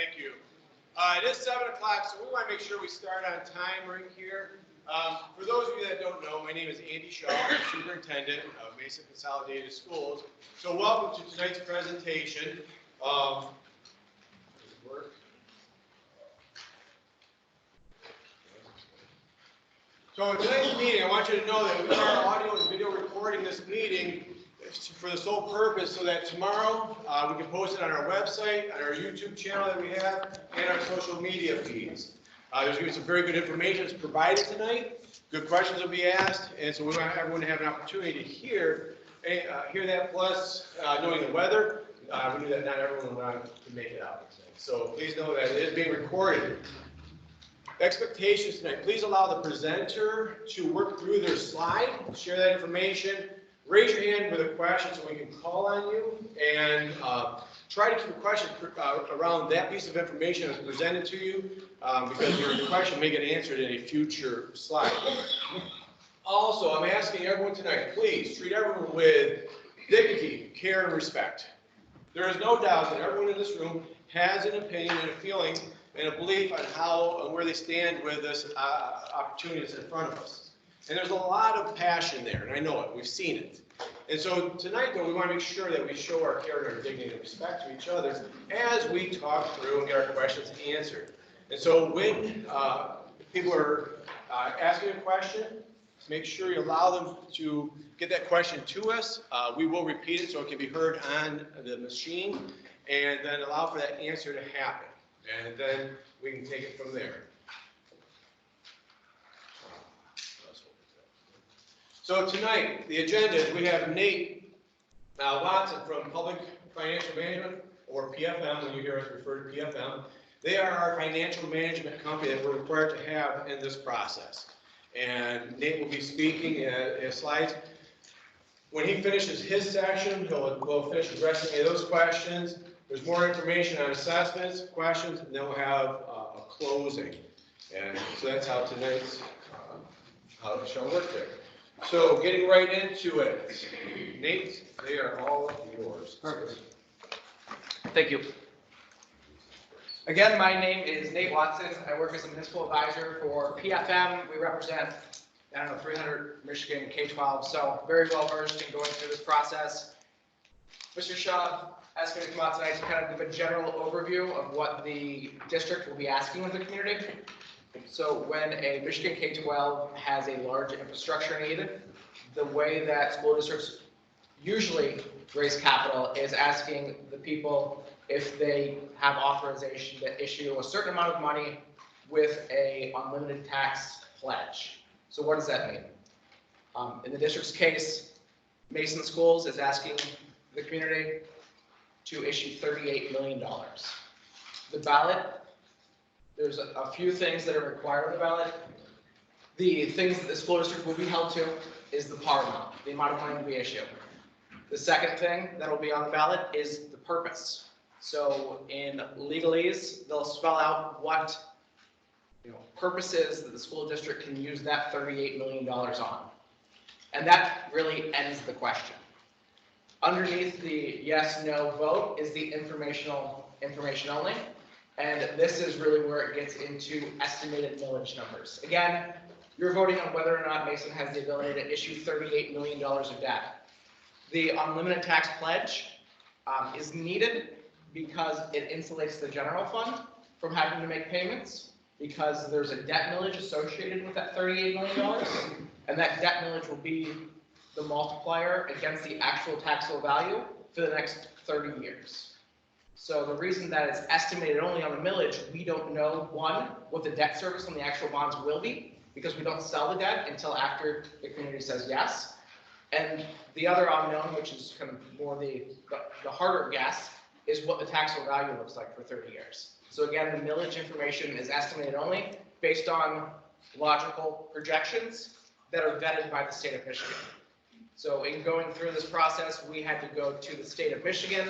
Thank you. It is 7 o'clock, so we want to make sure we start on time right here. For those of you that don't know, my name is Andy Shaw. I'm the Superintendent of Mason Consolidated Schools. So welcome to tonight's presentation. Does it work? So in tonight's meeting, I want you to know that we are audio and video recording this meeting for the sole purpose so that tomorrow we can post it on our website, on our YouTube channel that we have, and our social media feeds. There's going to be some very good information that's provided tonight. Good questions will be asked, and so we want everyone to have an opportunity to hear that. Plus, knowing the weather, we knew that not everyone wanted to make it out. So please know that it is being recorded. Expectations tonight. Please allow the presenter to work through their slide, share that information. Raise your hand with a question so we can call on you, and try to keep a question around that piece of information that's presented to you, because your question may get answered in a future slide. Also, I'm asking everyone tonight, please treat everyone with dignity, care, and respect. There is no doubt that everyone in this room has an opinion and a feeling and a belief on how and where they stand with this opportunity that's in front of us. And there's a lot of passion there, and I know it. We've seen it. And so tonight, though, we want to make sure that we show our care and our dignity and respect to each other as we talk through and get our questions answered. And so when people are asking a question, make sure you allow them to get that question to us. We will repeat it so it can be heard on the machine, and then allow for that answer to happen. And then we can take it from there. So tonight, the agenda is we have Nate Watson from Public Financial Management, or PFM, when you hear us refer to PFM. They are our financial management company that we're required to have in this process. And Nate will be speaking in his slides. When he finishes his section, we'll finish addressing any of those questions. There's more information on assessments, questions, and then we'll have a closing. And so that's how tonight's how it shall work there. So getting right into it, Nate, they are all yours. Perfect. Thank you. Again, my name is Nate Watson. I work as a municipal advisor for PFM. We represent, 300 Michigan K-12, so very well versed in going through this process. Mr. Shaw asked me to come out tonight to kind of give a general overview of what the district will be asking of the community. So when a Michigan K-12 has a large infrastructure need, the way that school districts usually raise capital is asking the people if they have authorization to issue a certain amount of money with a unlimited tax pledge. So what does that mean? In the district's case, Mason Schools is asking the community to issue $38 million. The ballot, there's a few things that are required on the ballot. The things that the school district will be held to is the par amount, the amount of money to be issued. The second thing that will be on the ballot is the purpose. So in legalese, they'll spell out what purposes that the school district can use that $38 million on. And that really ends the question. Underneath the yes/no vote is the information only. And this is really where it gets into estimated millage numbers. Again, you're voting on whether or not Mason has the ability to issue $38 million of debt. The unlimited tax pledge is needed because it insulates the general fund from having to make payments, because there's a debt millage associated with that $38 million, and that debt millage will be the multiplier against the actual taxable value for the next 30 years. So the reason that it's estimated only on the millage, we don't know, one, what the debt service on the actual bonds will be, because we don't sell the debt until after the community says yes. And the other unknown, which is kind of more the harder guess, is what the taxable value looks like for 30 years. So again, the millage information is estimated only based on logical projections that are vetted by the state of Michigan. So in going through this process, we had to go to the state of Michigan.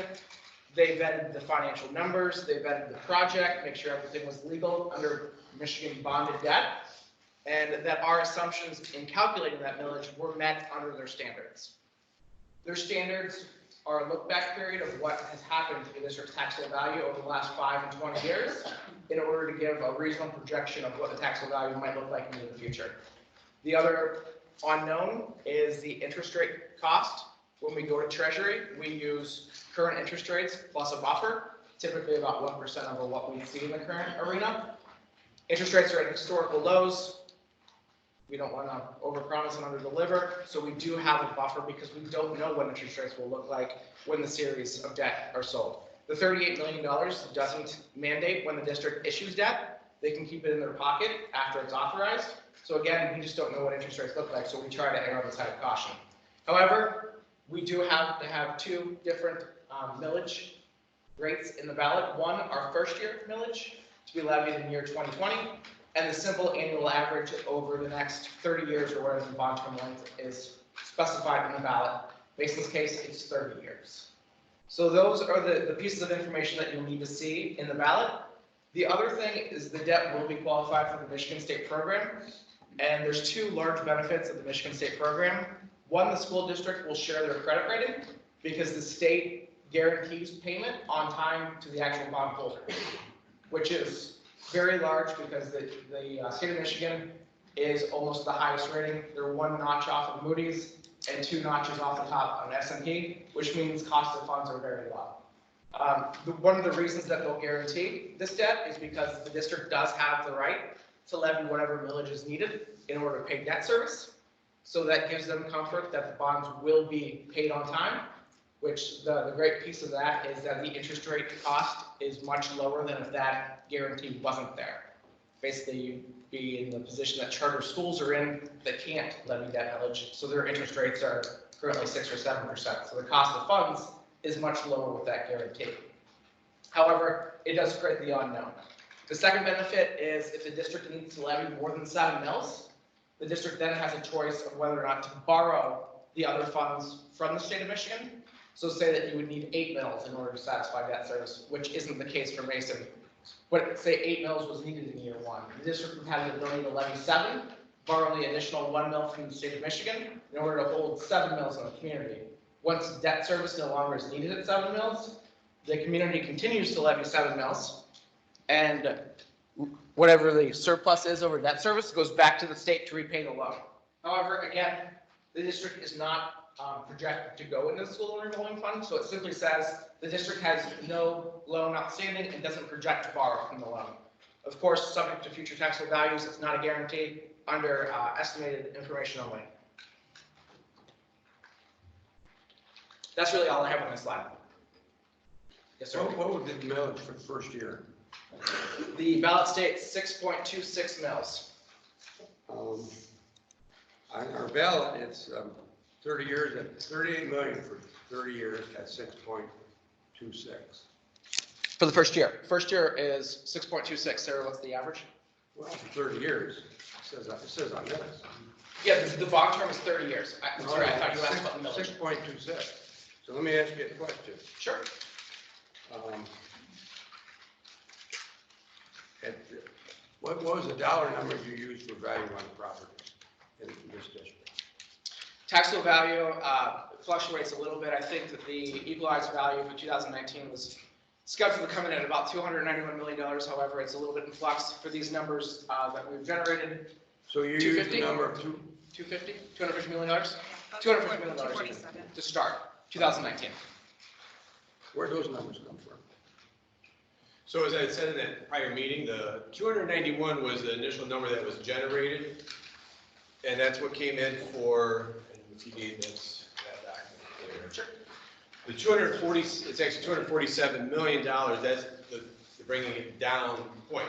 They vetted the financial numbers, they vetted the project, make sure everything was legal under Michigan bonded debt, and that our assumptions in calculating that millage were met under their standards. Their standards are a look back period of what has happened to the district's taxable value over the last 5 and 20 years in order to give a reasonable projection of what the taxable value might look like into the future. The other unknown is the interest rate cost. When we go to Treasury, we use current interest rates plus a buffer, typically about 1% over what we see in the current arena. Interest rates are at historical lows. We don't want to overpromise and underdeliver, so we do have a buffer because we don't know what interest rates will look like when the series of debt are sold. The $38 million doesn't mandate when the district issues debt. They can keep it in their pocket after it's authorized. So again, we just don't know what interest rates look like, so we try to err on the side of caution. However, we do have to have 2 different millage rates in the ballot. One, our first year millage to be levied in year 2020, and the simple annual average over the next 30 years or whatever the bond term length is specified in the ballot. In this case, it's 30 years. So those are the pieces of information that you'll need to see in the ballot. The other thing is the debt will be qualified for the Michigan State program, and there's 2 large benefits of the Michigan State program. One, the school district will share their credit rating because the state guarantees payment on time to the actual bond holder, which is very large because the state of Michigan is almost the highest rating. They're 1 notch off of Moody's and 2 notches off the top of S&P, which means cost of funds are very low. One of the reasons that they'll guarantee this debt is because the district does have the right to levy whatever millage is needed in order to pay debt service. So that gives them comfort that the bonds will be paid on time, which the great piece of that is that the interest rate cost is much lower than if that guarantee wasn't there. Basically, you'd be in the position that charter schools are in that can't levy debt millage, so their interest rates are currently 6 or 7%. So the cost of funds is much lower with that guarantee. However, it does create the unknown. The second benefit is if the district needs to levy more than 7 mills, the district then has a choice of whether or not to borrow the other funds from the state of Michigan. So say that you would need 8 mills in order to satisfy debt service, which isn't the case for Mason. But say 8 mills was needed in year 1. The district would have the ability to levy 7, borrow the additional 1 mill from the state of Michigan in order to hold 7 mills in the community. Once debt service no longer is needed at 7 mills, the community continues to levy 7 mills, and whatever the surplus is over debt service goes back to the state to repay the loan. However, again, the district is not projected to go into the school revolving fund, so it simply says the district has no loan outstanding and doesn't project to borrow from the loan. Of course, subject to future taxable values, it's not a guarantee under estimated information only. That's really all I have on this slide. Yes, sir. What would be the millage for the first year? The ballot states 6.26 mils. On our ballot, it's 30 years at 38 million for 30 years at 6.26. For the first year. First year is 6.26. Sarah, what's the average? Well, for 30 years, it says on this. Yeah, the bond term is 30 years. I'm sorry, I thought you asked about the millage. 6.26. So let me ask you a question. Sure. What was the dollar number you used for value on the property in this district? Taxable value fluctuates a little bit. I think that the equalized value for 2019 was scheduled to come in at about $291 million. However, it's a little bit in flux for these numbers that we've generated. So you used the number of $250 million? $250 million to start 2019. Where do those numbers come from? So as I said in that prior meeting, the 291 was the initial number that was generated. And that's what came in for, and if you gave this, that document there. Sure. The 240, it's actually $247 million. That's the bringing it down point.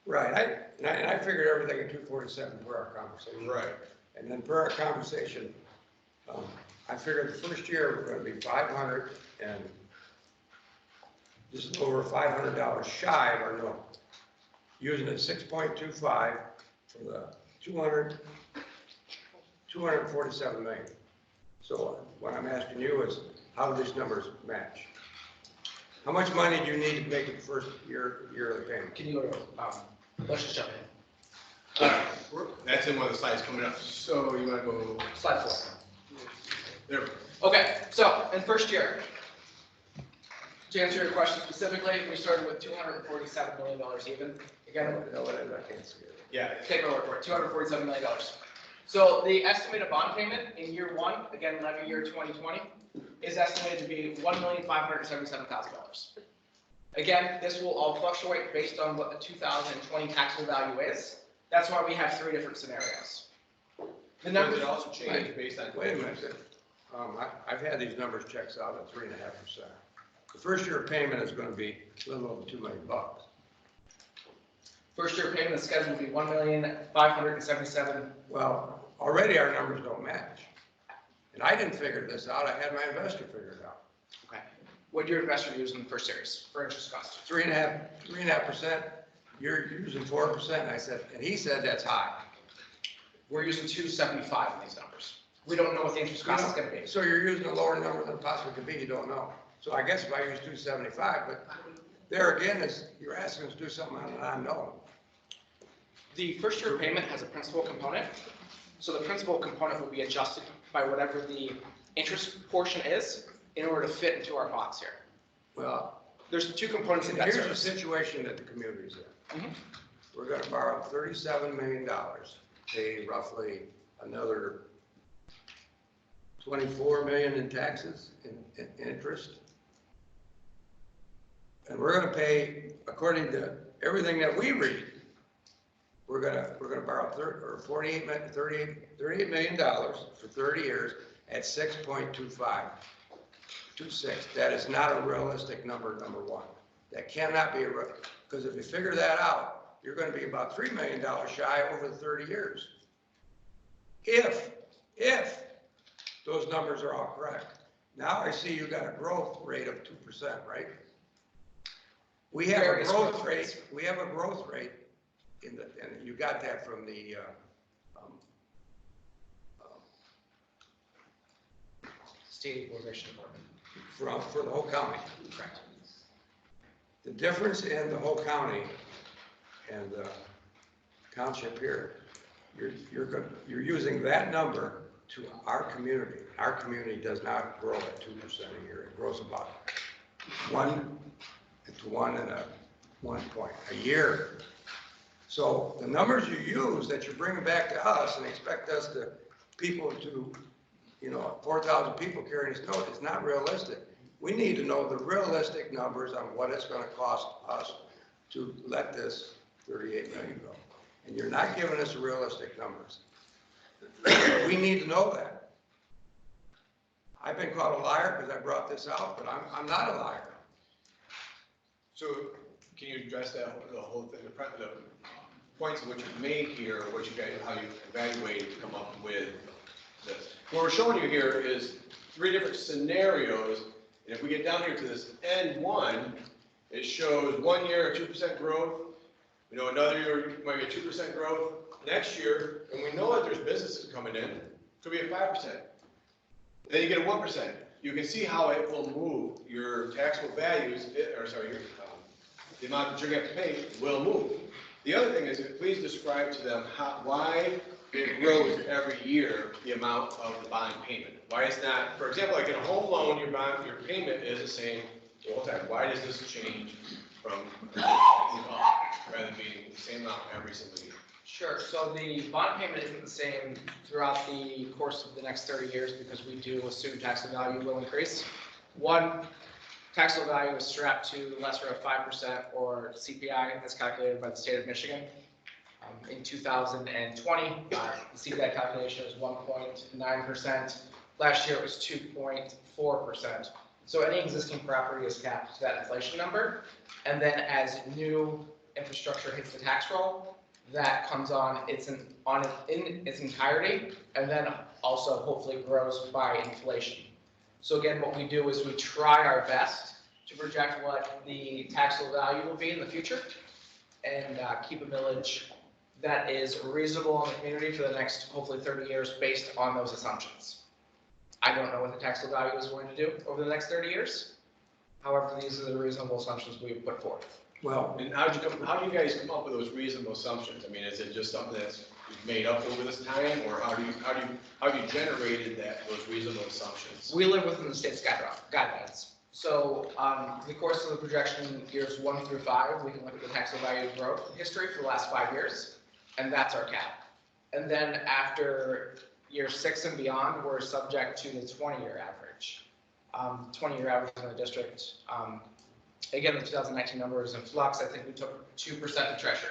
Right. I figured everything at 247 per our conversation. Right. And then per our conversation, I figured the first year we're going to be 500 and just over $500 shy of our note. Using it 6.25 for the 247 million. So what I'm asking you is, how do these numbers match? How much money do you need to make it the first year of the payment? Can you go to, let's just jump in. That's in one of the slides coming up. So you want to go Slide 4. there? Okay, so in first year, to answer your question specifically, we started with $247 million even. Again, I can't see it. Yeah. take my word for it, $247 million. So the estimated bond payment in year one, again, levy year 2020, is estimated to be $1,577,000. Again, this will all fluctuate based on what the 2020 taxable value is. That's why we have 3 different scenarios. The numbers Does it also change based on? Wait a minute. I've had these numbers checked out at 3.5%. The first year payment is going to be a little over $2 million. First year payment is scheduled to be $1,577,000. Well, already our numbers don't match. And I didn't figure this out. I had my investor figure it out. Okay. What did your investor use in the first series for interest cost? 3.5%. You're using 4%. And I said, and he said that's high. We're using 275 in these numbers. We don't know what the interest cost is going to be. So you're using a lower number than it possibly could be. You don't know. So I guess if I use 275, but there again is you're asking us to do something on an unknown. The first year payment has a principal component. So the principal component will be adjusted by whatever the interest portion is in order to fit into our box here. Well, There's 2 components of that here's the service. situation that the community's in. Mhm. We're going to borrow $37 million, pay roughly another 24 million in taxes, in interest. And we're going to pay, according to everything that we read, we're going to borrow $38 million for 30 years at 6.25. 26. That is not a realistic number, number one. That cannot be because if you figure that out, you're going to be about $3 million shy over the 30 years. If those numbers are all correct. Now I see you got a growth rate of 2%, right? We have a growth rate. We have a growth rate in the, and you got that from the State Equalization Department. for the whole county. Correct. The difference in the whole county and the township here, you're using that number to our community. Our community does not grow at 2% a year. It grows about 1 to 1 point a year. So the numbers you use that you're bringing back to us and expect us to, people to, 4,000 people carrying this note is not realistic. We need to know the realistic numbers on what it's going to cost us to let this 38 million go. And you're not giving us realistic numbers. We need to know that. I've been called a liar because I brought this out, but I'm not a liar. So can you address that, the whole thing, the points of what you've made here, what you guys, how you evaluated to come up with this? What we're showing you here is 3 different scenarios. And if we get down here to this N1, it shows 1 year 2% growth. Another year might be a 2% growth. Next year, and we know that there's businesses coming in, could be a 5%. Then you get a 1%. You can see how it will move your taxable values, the amount that you're going to have to pay will move. The other thing is, please describe to them why it grows every year, the amount of the bond payment. Why is not, for example, like in a home loan, your payment is the same the whole time. Why does this change from rather than being the same amount every single year? Sure. So the bond payment isn't the same throughout the course of the next 30 years because we do assume taxable value will increase. One, taxable value is strapped to the lesser of 5% or CPI that's calculated by the state of Michigan. In 2020, the CPI calculation was 1.9%. Last year it was 2.4%. So any existing property is capped to that inflation number. And then as new infrastructure hits the tax roll, that comes on in its entirety, and then also hopefully grows by inflation. So again, what we do is we try our best to project what the taxable value will be in the future and keep a millage that is reasonable in the community for the next hopefully 30 years based on those assumptions. I don't know what the taxable value is going to do over the next 30 years. However, these are the reasonable assumptions we put forth. Well, and how do you guys come up with those reasonable assumptions? I mean, is it just something that's made up over this time, or how have you generated those reasonable assumptions? We live within the state's guidelines. So, the course of the projection years 1 through 5, we can look at the taxable value growth history for the last 5 years, and that's our cap. And then after year 6 and beyond, we're subject to the 20-year average. 20-year average in the district. Again, the 2019 number is in flux. I think we took 2% to treasury.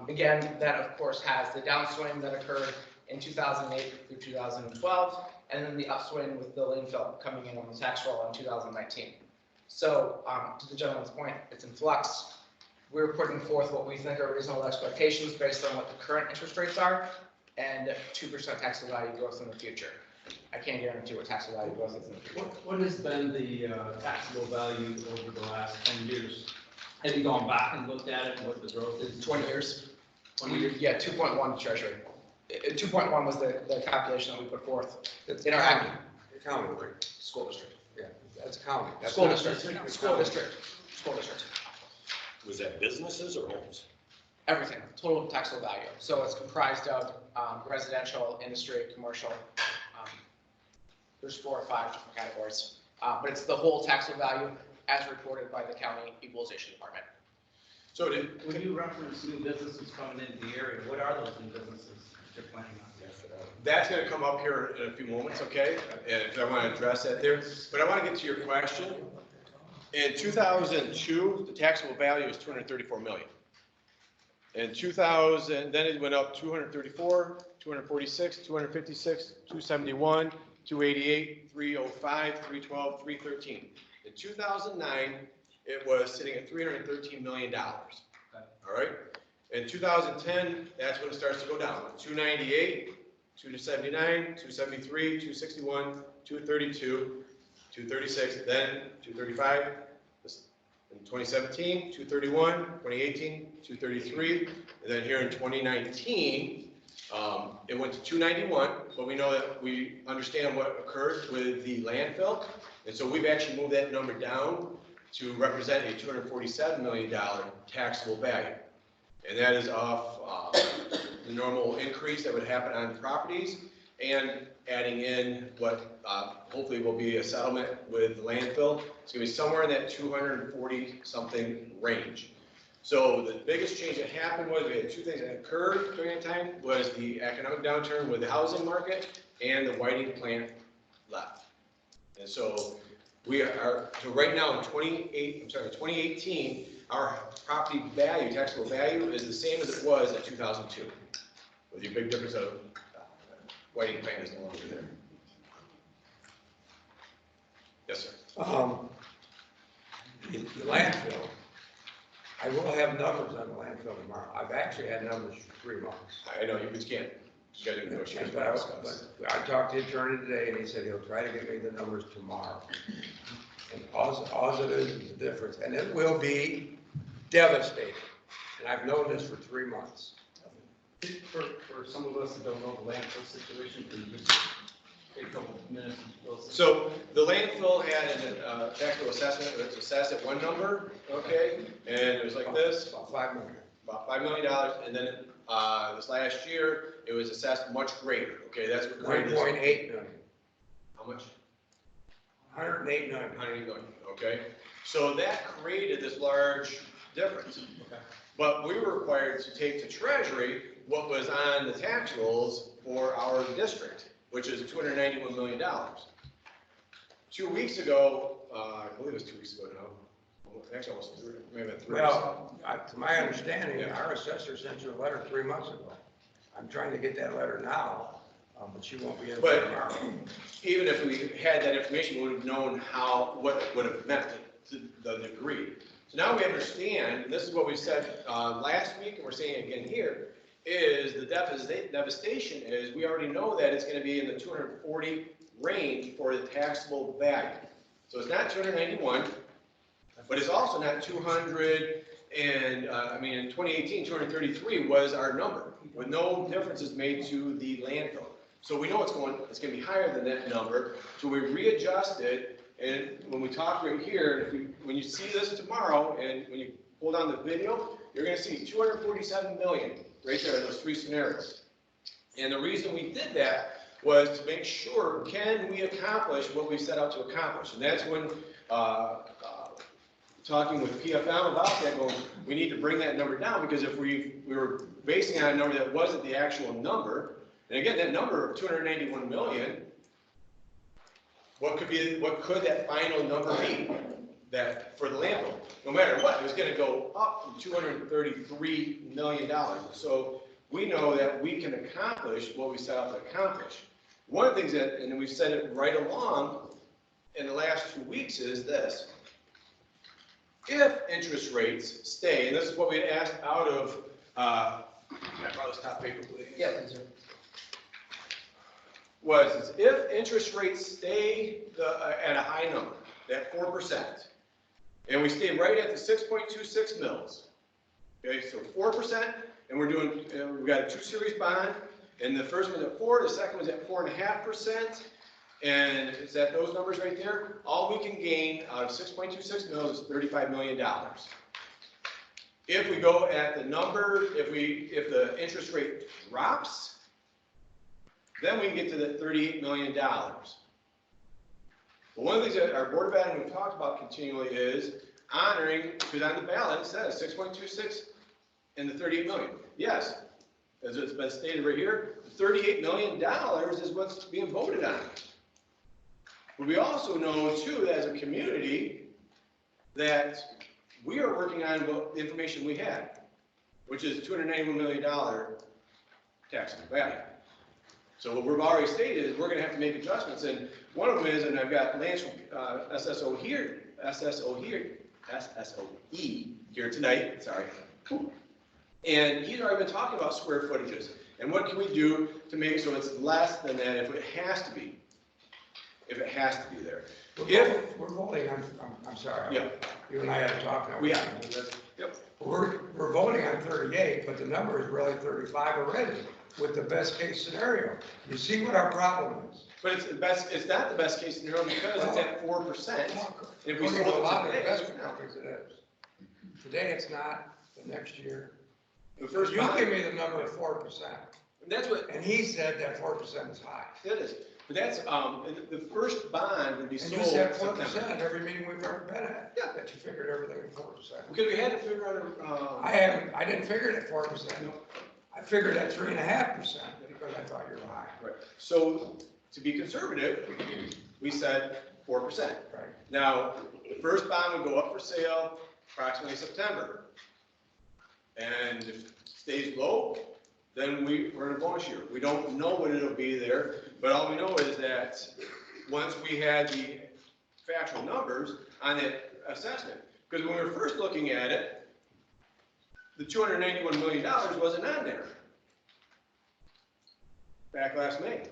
Again, that of course has the downswing that occurred in 2008 through 2012, and then the upswing with the landfill coming in on the tax roll in 2019. So, to the gentleman's point, it's in flux. We're putting forth what we think are reasonable expectations based on what the current interest rates are, and 2% taxable value growth in the future. I can't guarantee what taxable value growth is in the future. What has been the taxable value over the last 10 years? Have you gone back and looked at it, what the growth is? 20 years. 20 years? Yeah, 2.1 to treasury. 2.1 was the calculation that we put forth It's in our county, county rate. school district. Yeah, that's county. That's School not- district, school district, school district. Was that businesses or homes? Everything, total taxable value. So it's comprised of residential, industry, commercial. There's 4 or 5 different categories. But it's the whole taxable value as reported by the county equalization department. So When you reference new businesses coming into the area, what are those new businesses that you're planning on? that's gonna come up here in a few moments, okay? And I wanna address that there, but I wanna get to your question. In 2002, the taxable value was 234 million. In 2000, then it went up 234, 246, 256, 271, 288, 305, 312, 313. In 2009, it was sitting at $313 million. All right? In 2010, that's when it starts to go down. 298, 279, 273, 261, 232, 236, then 235. In 2017, 231, 2018, 233, and then here in 2019, it went to 291, but we know that we understand what occurred with the landfill, and so we've actually moved that number down to represent a $247 million taxable value. And that is off the normal increase that would happen on properties and adding in what hopefully will be a settlement with the landfill. It's gonna be somewhere in that 240 something range. So the biggest change that happened was we had 2 things that occurred during that time, was the economic downturn with the housing market and the whiting plant left. And so we are, so right now in 2018, our property value, taxable value is the same as it was in 2002. With the big difference of whiting plant is no longer there. Yes, sir. The landfill, I will have numbers on the landfill tomorrow. I've actually had numbers for 3 months. I know you can't. You gotta negotiate. But I talked to the attorney today, and he said he'll try to get me the numbers tomorrow. And all it is the difference, and it will be devastating. And I've known this for 3 months. For some of us that don't know the landfill situation, can you just take a couple of minutes and fill us in? So the landfill had an taxable assessment, it was assessed at one number, okay? And it was like this, About 5 million. about $5 million, and then this last year, it was assessed much greater, okay? That's what created this. 1.8 million. How much? 108 million. 180 million, okay? So that created this large difference. Okay. But we were required to take to Treasury what was on the tax rolls for our district, which is $291 million. 2 weeks ago, I believe it was 2 weeks ago now, actually almost 3, maybe 3 weeks. Well, to my understanding, our assessor sent you a letter 3 months ago. I'm trying to get that letter now, but she won't be able to But tomorrow. even if we had that information, we would have known what it would have meant to the degree. So now we understand, and this is what we said last week, and we're saying again here, is the devastation is we already know that it's going to be in the 240 range for the taxable value. So it's not 291, but it's also not 200, and in 2018, 233 was our number, with no differences made to the landfill. So we know it's going to be higher than that number, so we readjusted, and when we talk right here, when you see this tomorrow, and when you pull down the video, you're going to see $247 million right there in those three scenarios. And the reason we did that was to make sure, can we accomplish what we set out to accomplish? And that's when, talking with PFM about that, going, we need to bring that number down, because if we were basing on a number that wasn't the actual number, and again, that number of 291 million, what could that final number be that for the landfill? No matter what, it was going to go up from $233 million. So we know that we can accomplish what we set out to accomplish. One of the things that, and we've said it right along in the last 2 weeks, is this. If interest rates stay, and this is what we had asked out of, can I borrow this top paper, please? Yeah, please, sir. Was if interest rates stay at a high number, at 4%, and we stay right at the 6.26 mils, okay, so 4%, and we've got a 2-series bond, and the first one's at 4, the second one's at 4.5%, and it's at those numbers right there. All we can gain out of 6.26 mils is $35 million. If we go at the number, if the interest rate drops, then we can get to the $38 million. But one of the things that our Board of Ed, we've talked about continually, is honoring, because on the ballot it says 6.26 and the $38 million. Yes, as it's been stated right here, the $38 million is what's being voted on. But we also know, too, that as a community, that we are working on the information we had, which is $291 million taxable value. So what we've already stated is we're going to have to make adjustments, and one of them is, and I've got Lance from SSOE here tonight, sorry. And he's already been talking about square footages, and what can we do to make it so it's less than that if it has to be. If it has to be there. We're voting on, I'm sorry. Yeah. You and I had a talk now. Yeah. Yep. We're voting on 38, but the number is really 35 already, with the best case scenario. You see what our problem is? But it's not the best case scenario because it's at 4%. If we sold a lot of it today, investment companies, it is. Today it's not, the next year. the first You bond, give me the number of 4%, that's what and he said that 4% is high. it is. But that's, the first bond would be And sold. you said September. 4% at every meeting we've ever been at. Yeah. That you figured everything at 4%. Because we had to figure out, I didn't figure it at 4%. I figured at 3.5% because I thought you were high. right. So to be conservative, we said 4%. Right. Now, the first bond would go up for sale approximately September. And if it stays low, then we're in a bonus year. We don't know what it'll be there, but all we know is that once we had the factual numbers on that assessment, because when we were first looking at it, the $291 million wasn't on there back last May.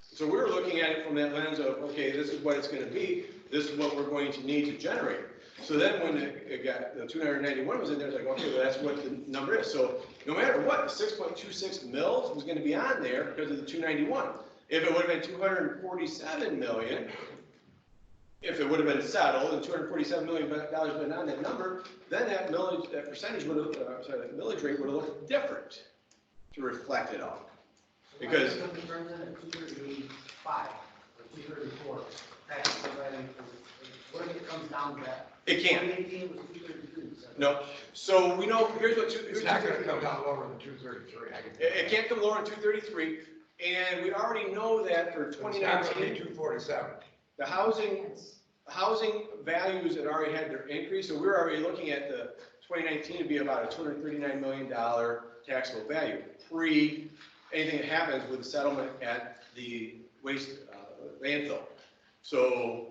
So we were looking at it from that lens of, okay, this is what it's going to be. This is what we're going to need to generate. So then when it got, the 291 was in there, it's like, okay, well, that's what the number is. So no matter what, the 6.26 mils was going to be on there because of the 291. If it would have been 247 million, if it would have been settled and $247 million been on that number, then that millage, that percentage would have, that millage rate would have looked different to reflect it all. Because It turns in at 235 or 234. Taxable value. What if it comes down to that? it can't. 2018 was 232. So No. So we know, here's what, It's not gonna come down lower than 233. I can tell you. it can't come lower than 233. And we already know that for It's not gonna be 2019, 247. the housing values had already had their increase. So we're already looking at the 2019 to be about a $239 million taxable value, pre anything that happens with the settlement at the waste landfill. So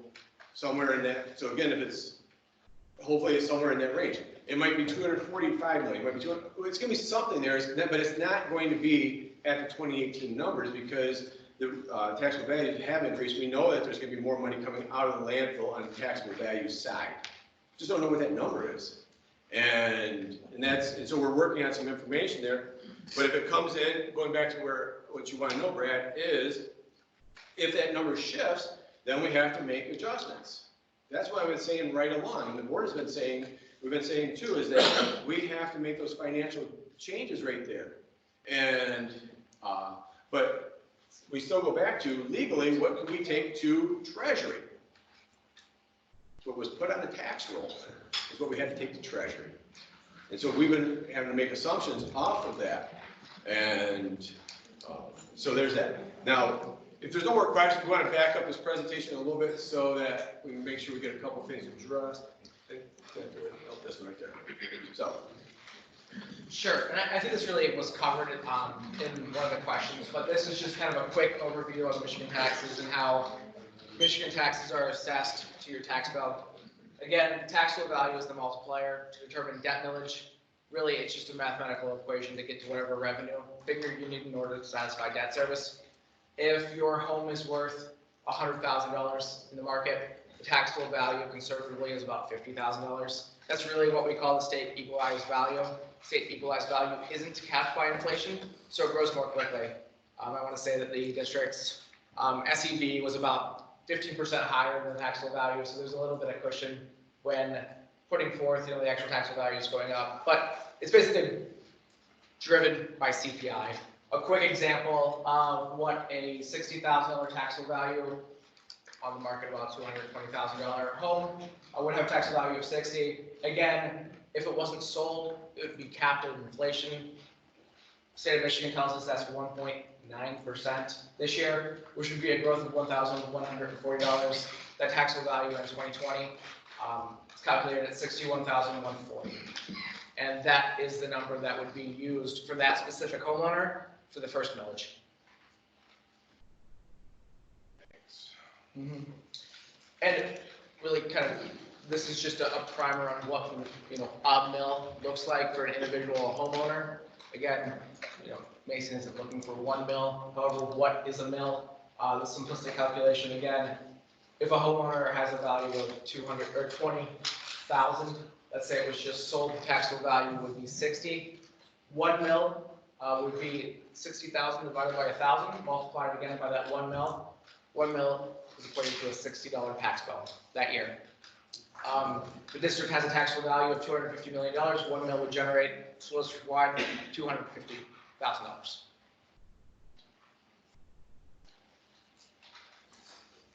somewhere in that, so again, if it's, hopefully it's somewhere in that range. It might be 245 million, it might be 200, it's gonna be something there, but it's not going to be at the 2018 numbers because the taxable values have increased. We know that there's gonna be more money coming out of the landfill on the taxable value side. Just don't know what that number is. And so we're working on some information there. But if it comes in, going back to what you want to know, Brad, is if that number shifts, then we have to make adjustments. That's what I've been saying right along. And the board has been saying, we've been saying too, is that we have to make those financial changes right there. And, but we still go back to legally, what can we take to Treasury? What was put on the tax roll is what we had to take to Treasury. And so we've been having to make assumptions off of that. And so there's that. Now, if there's no more questions, we want to back up this presentation a little bit so that we can make sure we get a couple things addressed. This one right there. So. Sure, and I think this really was covered in one of the questions, but this is just kind of a quick overview of Michigan taxes and how Michigan taxes are assessed to your tax bill. Again, taxable value is the multiplier to determine debt millage. Really, it's just a mathematical equation to get to whatever revenue figure you need in order to satisfy debt service. If your home is worth $100,000 in the market, the taxable value conservatively is about $50,000. That's really what we call the state equalized value. State equalized value isn't capped by inflation, so it grows more quickly. I want to say that the district's SEV was about 15% higher than the taxable value, so there's a little bit of cushion when putting forth, the actual taxable value is going up. But it's basically driven by CPI. A quick example of what a $60,000 taxable value on the market, about $220,000 home would have a taxable value of 60. Again, if it wasn't sold, it would be capped at inflation. State of Michigan tells us that's 1.9% this year, which would be a growth of $1,140. That taxable value in 2020 is calculated at $61,140. And that is the number that would be used for that specific homeowner for the first millage. Mm-hmm. And really kind of, this is just a primer on what, a mill looks like for an individual homeowner. Again, Mason isn't looking for 1 mill. However, what is a mill? The simplistic calculation, again, if a homeowner has a value of 200 or 20,000, let's say it was just sold, the taxable value would be 60. 1 mill would be 60,000 divided by 1,000, multiplied again by that 1 mill. 1 mill is equating to a $60 tax bill that year. The district has a taxable value of $250 million. 1 mill would generate, so district-wide, $250,000.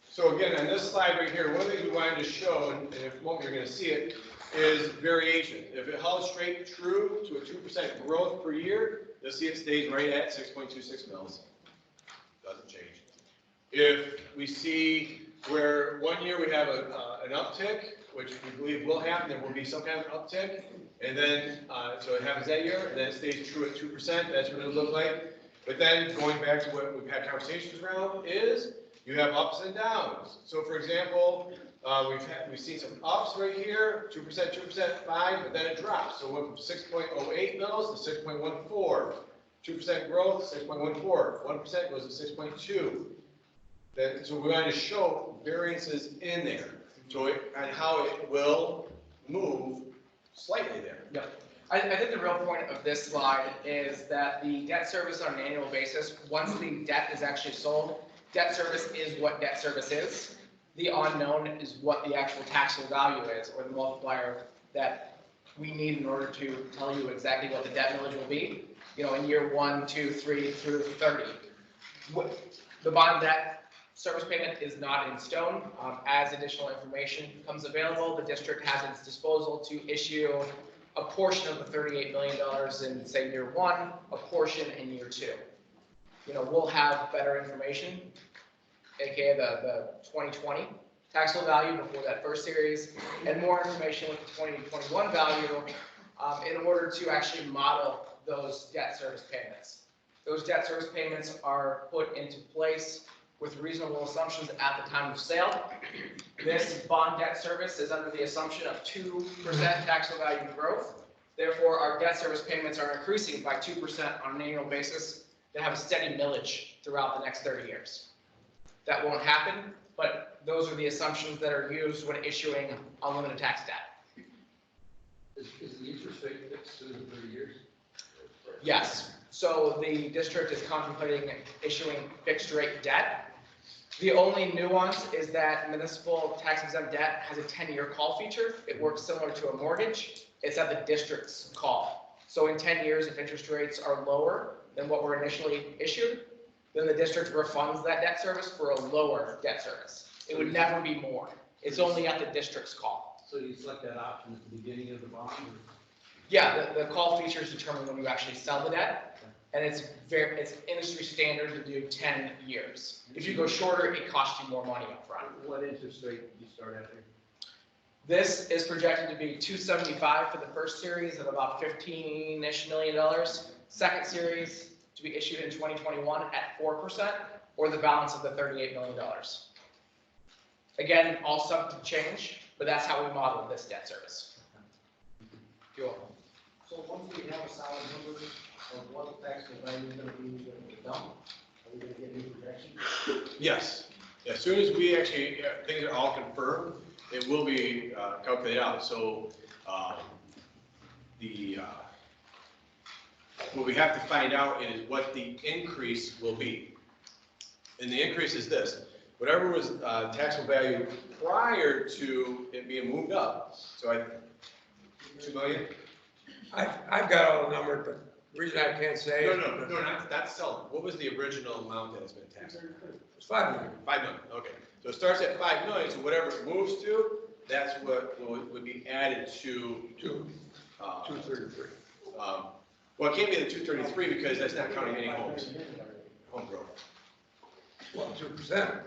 So again, on this slide right here, one of the things we wanted to show, and if you're going to see it, is variation. If it held straight true to a 2% growth per year, you'll see it stays right at 6.26 mils. Doesn't change. If we see where 1 year we have an uptick, which we believe will happen, there will be some kind of uptick, and then, so it happens that year, and then it stays true at 2%, that's what it'll look like. But then going back to what we've had conversations around is, you have ups and downs. So for example, we've seen some ups right here, 2%, 2%, 5, but then it drops. So it went from 6.08 mils to 6.14. 2% growth, 6.14. 1% goes to 6.2. Then, so we wanted to show variances in there. So and how it will move slightly there. Yep. I think the real point of this slide is that the debt service on an annual basis, once the debt is actually sold, debt service is what debt service is. The unknown is what the actual taxable value is, or the multiplier that we need in order to tell you exactly what the debt millage will be, in year 1, 2, 3 through 30. The bond debt service payment is not in stone. As additional information becomes available, the district has at its disposal to issue a portion of the $38 million in, say, year 1, a portion in year 2. We'll have better information, aka the 2020 taxable value before that first series, and more information with the 2021 value in order to actually model those debt service payments. Those debt service payments are put into place with reasonable assumptions at the time of sale. This bond debt service is under the assumption of 2% taxable value growth. Therefore, our debt service payments are increasing by 2% on an annual basis that have a steady millage throughout the next 30 years. That won't happen, but those are the assumptions that are used when issuing unlimited tax debt. Is the interest rate fixed through the 30 years? Yes. So the district is contemplating issuing fixed rate debt The only nuance is that municipal tax exempt debt has a 10-year call feature. It works similar to a mortgage. It's at the district's call. So in 10 years, if interest rates are lower than what were initially issued, then the district refunds that debt service for a lower debt service. It would never be more. It's only at the district's call. So you select that option at the beginning of the bond? Or? Yeah, the call features determine when you actually sell the debt, and it's industry standard to do 10 years. If you go shorter, it costs you more money upfront. What interest rate do you start at there? This is projected to be 275 for the first series of about $15-ish million. Second series to be issued in 2021 at 4%, or the balance of the $38 million. Again, all subject to change, but that's how we model this debt service. You're welcome. So once we have a solid number of what the taxable value is gonna be done, are we gonna get new projections? Yes. As soon as we actually, things are all confirmed, it will be calculated out. So what we have to find out is what the increase will be. And the increase is this: whatever was taxable value prior to it being moved up. So 2 million? I've got all the numbers, but the reason I can't say. No, not selling. What was the original amount that has been taxed? It's 5 million. 5 million, okay. So it starts at 5 million, so whatever it moves to, that's what would be added to. 233. Well, it can't be the 233 because that's not counting any homes, home growth. Well, 2%.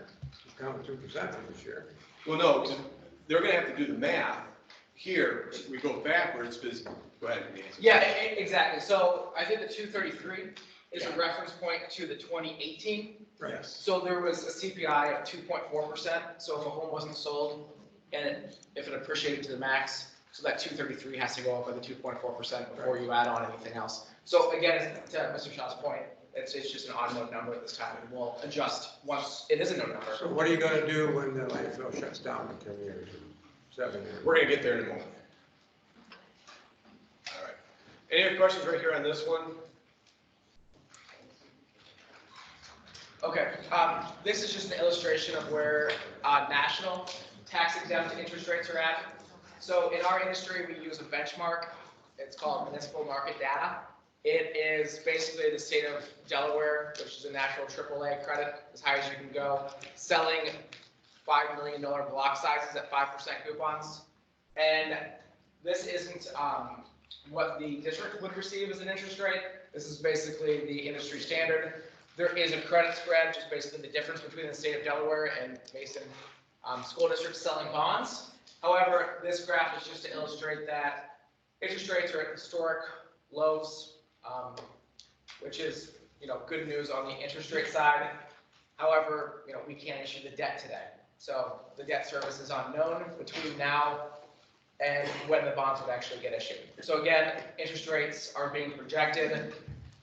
Count 2% for this year. Well, no, because they're gonna have to do the math. Here, we go backwards, because, go ahead, Nancy. Yeah, exactly. So I think the 233 is a reference point to the 2018. Yes. So there was a CPI of 2.4%. So if a home wasn't sold and if it appreciated to the max, so that 233 has to go up by the 2.4% before you add on anything else. So again, to Mr. Shaw's point, it's just an odd note number at this time, and we'll adjust once it is a note number. So what are you gonna do when the landfill shuts down in 10 years, 7 years? We're gonna get there in a moment. All right. Any other questions right here on this one? Okay, this is just an illustration of where national tax exempt interest rates are at. So in our industry, we use a benchmark. It's called municipal market data. It is basically the state of Delaware, which is a natural AAA credit, as high as you can go, selling $5 million block sizes at 5% coupons. And this isn't what the district would receive as an interest rate. This is basically the industry standard. There is a credit spread, just basically the difference between the state of Delaware and Mason school districts selling bonds. However, this graph is just to illustrate that interest rates are at historic lows, which is, good news on the interest rate side. However, we can't issue the debt today. So the debt service is unknown between now and when the bonds would actually get issued. So again, interest rates are being projected.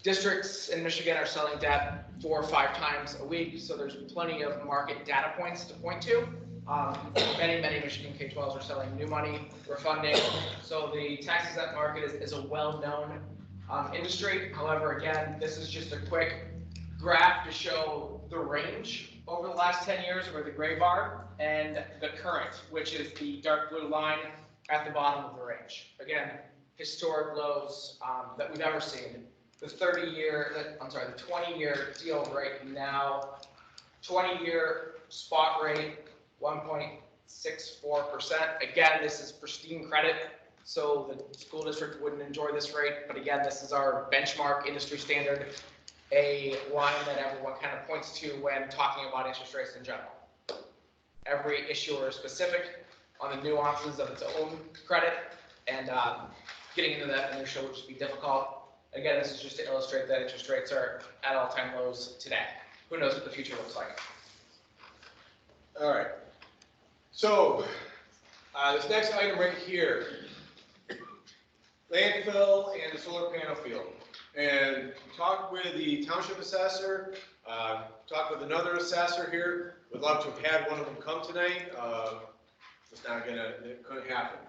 Districts in Michigan are selling debt 4 or 5 times a week, so there's plenty of market data points to point to. Many Michigan K-12s are selling new money, refunding. So the tax exempt market is a well-known industry. However, again, this is just a quick graph to show the range over the last 10 years, or the gray bar, and the current, which is the dark blue line at the bottom of the range. Again, historic lows that we've ever seen. The 20-year deal rate now, 20-year spot rate, 1.64%. Again, this is pristine credit, so the school district wouldn't enjoy this rate. But again, this is our benchmark industry standard, a line that everyone kind of points to when talking about interest rates in general. Every issuer is specific on the nuances of its own credit, and getting into that minutia would just be difficult. Again, this is just to illustrate that interest rates are at all-time lows today. Who knows what the future looks like? All right. So this next item right here, landfill and the solar panel field. And talk with the township assessor, talk with another assessor here. Would love to have had one of them come tonight. It couldn't happen.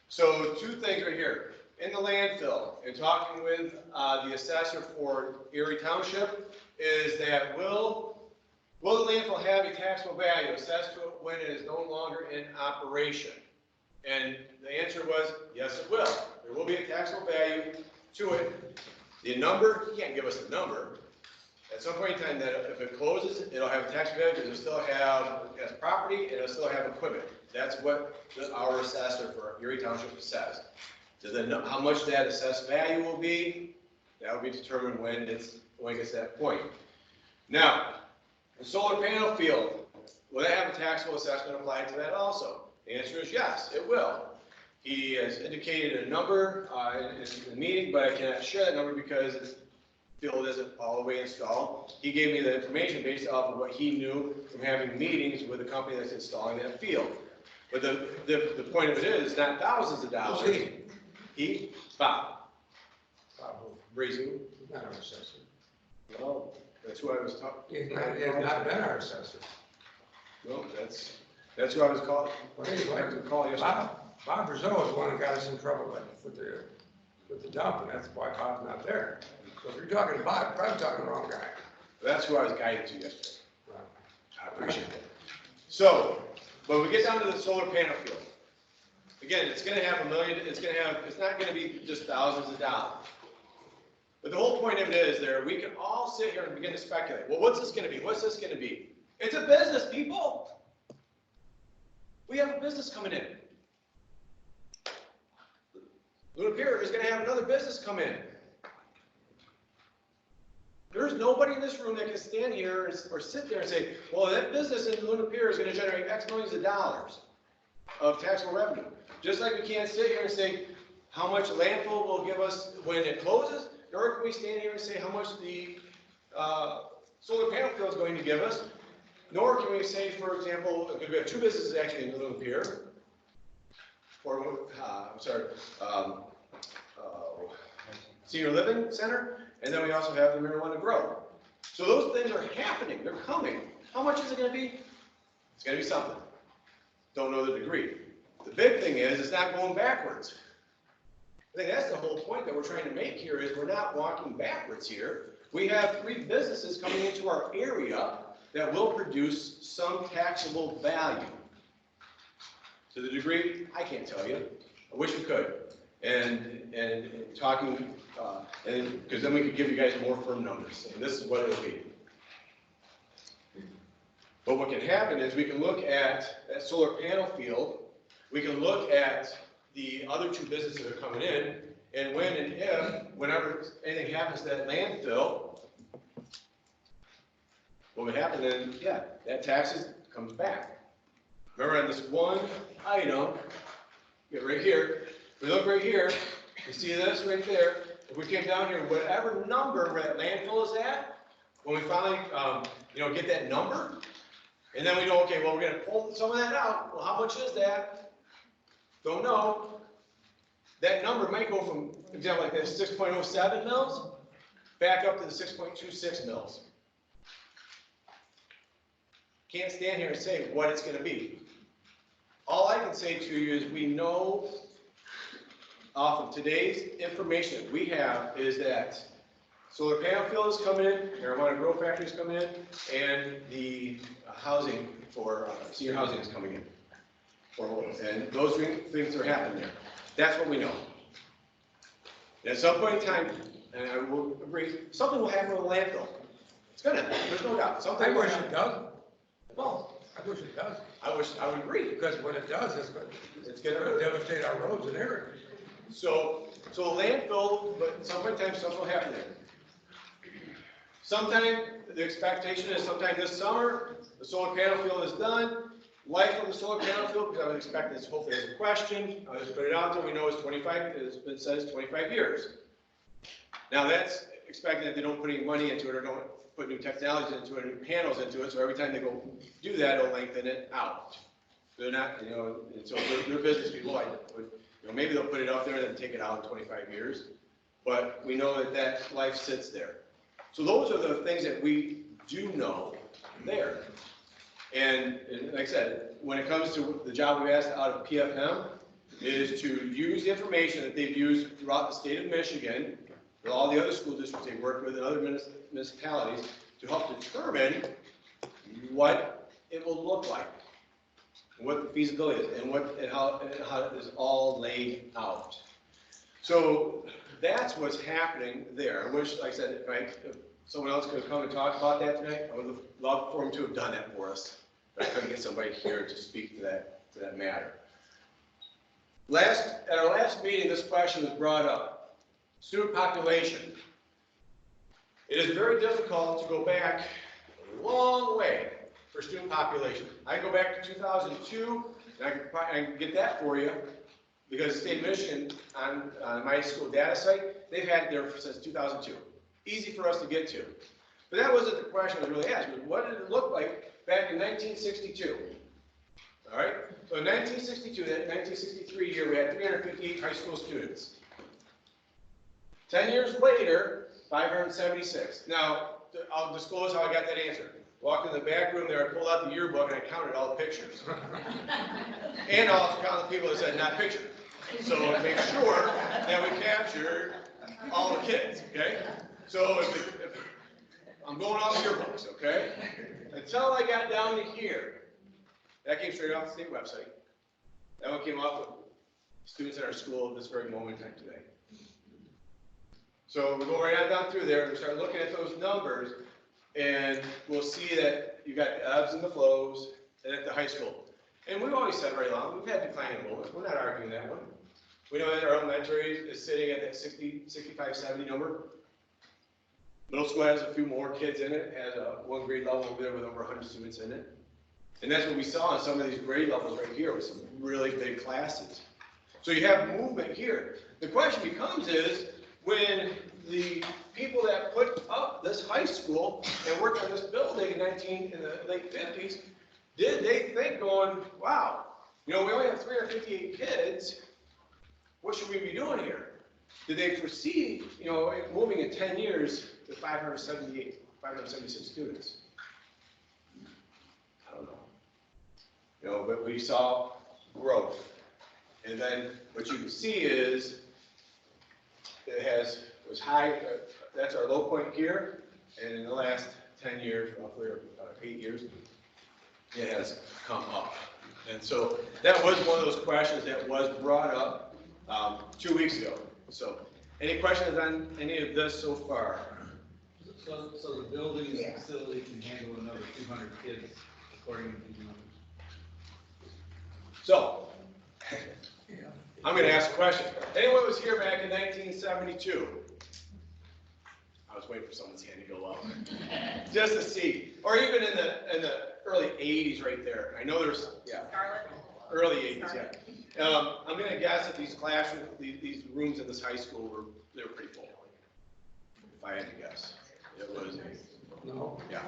So 2 things right here. In the landfill, and talking with the assessor for Erie Township, is that will Will the landfill have a taxable value assessed to it when it is no longer in operation? And the answer was, yes, it will. There will be a taxable value to it. The number, he can't give us a number. At some point in time, that if it closes, it'll have a taxable value because it'll still have, it has property and it'll still have equipment. That's what our assessor for Erie Township says. Does it know how much that assessed value will be? That will be determined when it gets to that point. Now, the solar panel field, will that have a taxable assessment applied to that also? The answer is yes, it will. He has indicated a number in the meeting, but I cannot share that number because the field isn't all the way installed. He gave me the information based off of what he knew from having meetings with the company that's installing that field. But the point of it is, it's not thousands of dollars. Bob Breezy. He's not our assessor. Well, that's who I was talking. He has not been our assessor. Well, that's who I was calling. Well, anyway, Calling yesterday. Bob Rizzo is one who got us in trouble with the dump, and that's why Bob's not there. So if you're talking to Bob, you're probably talking to the wrong guy. That's who I was guided to yesterday. Right. I appreciate that. So, when we get down to the solar panel field, again, it's gonna have it's not gonna be just thousands of dollars. But the whole point of it is we can all sit here and begin to speculate. Well, what's this gonna be? What's this gonna be? It's a business, people. We have a business coming in. Luna Pier is gonna have another business come in. There's nobody in this room that can stand here or sit there and say, well, that business in Luna Pier is going to generate X millions of dollars of taxable revenue. Just like we can't sit here and say how much landfill will give us when it closes, nor can we stand here and say how much the solar panel field is going to give us, nor can we say, for example, because we have two businesses actually in Luna Pier, or, Senior Living Center, and then we also have the marijuana grow. So those things are happening, they're coming. How much is it gonna be? It's gonna be something. Don't know the degree. The big thing is, it's not going backwards. I think that's the whole point that we're trying to make here is we're not walking backwards here. We have 3 businesses coming into our area that will produce some taxable value. To the degree, I can't tell you. I wish we could. And talking, because then we could give you guys more firm numbers, and this is what it'll be. But what can happen is we can look at that solar panel field, we can look at the other 2 businesses that are coming in, and when and if, whenever anything happens to that landfill, what would happen then, yeah, that taxes comes back. Remember on this one item, get right here, we look right here, you see this right there, if we came down here, whatever number that landfill is at, when we finally, get that number, and then we know, okay, well, we're gonna pull some of that out, well, how much is that? Don't know. That number might go from, for example, like this 6.07 mils, back up to the 6.26 mils. Can't stand here and say what it's gonna be. All I can say to you is we know off of today's information that we have is that solar panel field is coming in, marijuana grow factory is coming in, and the housing for senior housing is coming in. And those things are happening there. That's what we know. And at some point in time, and I will agree, something will happen with the landfill. It's gonna, there's no doubt. Something I will wish happen. it does. Well, I wish it does. I would agree. Because when it does, it's gonna devastate our roads in Erie. So landfill, but at some point in time, something will happen there. Sometime, the expectation is sometime this summer, the solar panel field is done. Life of the solar panel field, because I would expect this, hopefully as a question, I'll just put it out there, we know it's 25, it's been said it's 25 years. Now that's expecting that they don't put any money into it or don't put new technologies into it, new panels into it, so every time they go do that, it'll lengthen it out. They're not, and so they're business people, like, maybe they'll put it up there and then take it out in 25 years, but we know that life sits there. So those are the things that we do know there. And like I said, when it comes to the job we've asked out of PFM, is to use the information that they've used throughout the state of Michigan, with all the other school districts they work with and other municipalities, to help determine what it will look like, what the feasibility is, and how it is all laid out. So that's what's happening there. I wish, like I said, if someone else could have come and talk about that tonight, I would have loved for him to have done that for us. But I couldn't get somebody here to speak to that matter. At our last meeting, this question was brought up. Student population. It is very difficult to go back a long way for student population. I can go back to 2002, and I can get that for you, because the state of Michigan, on my school data site, they've had it there since 2002. Easy for us to get to. But that wasn't the question I was really asking. What did it look like back in 1962? All right? So in 1962, that 1963 year, we had 358 high school students. 10 years later, 576. Now, I'll disclose how I got that answer. Walked in the back room there, I pulled out the yearbook, and I counted all the pictures. And I also counted the people that said not pictured. So to make sure that we captured all the kids, okay? So if I'm going off yearbooks, okay? Until I got down to here, that came straight off the state website. That one came off of students at our school at this very moment in time today. So we go right on down through there and we start looking at those numbers, and we'll see that you got the ebbs and the flows and at the high school. And we've always said right along, we've had declining enrollment. We're not arguing that one. We know that our elementary is sitting at that 60, 65, 70 number. Middle school has a few more kids in it, has one grade level over there with over 100 students in it. And that's what we saw in some of these grade levels right here with some really big classes. So you have movement here. The question becomes is, when the people that put up this high school and worked on this building in the late 50s, did they think going, wow, we only have 358 kids, what should we be doing here? Did they foresee, moving in 10 years to 576 students? I don't know. But we saw growth. And then what you can see is it was high, that's our low point here, and in the last 10 years, roughly, or 8 years, it has come up. And so that was one of those questions that was brought up 2 weeks ago. So any questions on any of this so far? So the building and facility can handle another 200 kids according to these numbers? So, I'm going to ask a question. Anyone was here back in 1972? I was waiting for someone's hand to go up. Just to see. Or even in the early 80s right there. I know there's, early 80s, yeah. I'm going to guess that these classrooms, these rooms in this high school they were pretty full. If I had to guess. It was, No. yeah.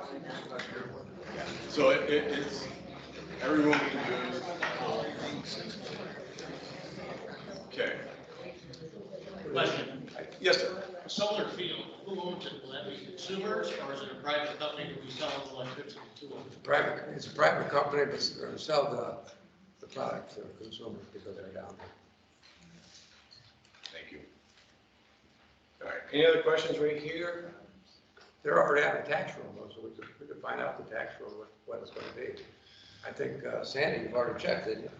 Yeah. So it's, every room we can use. Okay. Question. Yes, sir. A solar field, who owns it? Will that be consumers, or is it a private company who we sell electricity to? It's a private company, but it's going to sell the product to consumers because they're down there. Thank you. All right. Any other questions right here? They're already on the tax roll, though, so we could find out the tax roll, what it's going to be. I think, Sandy, you've already checked, didn't you?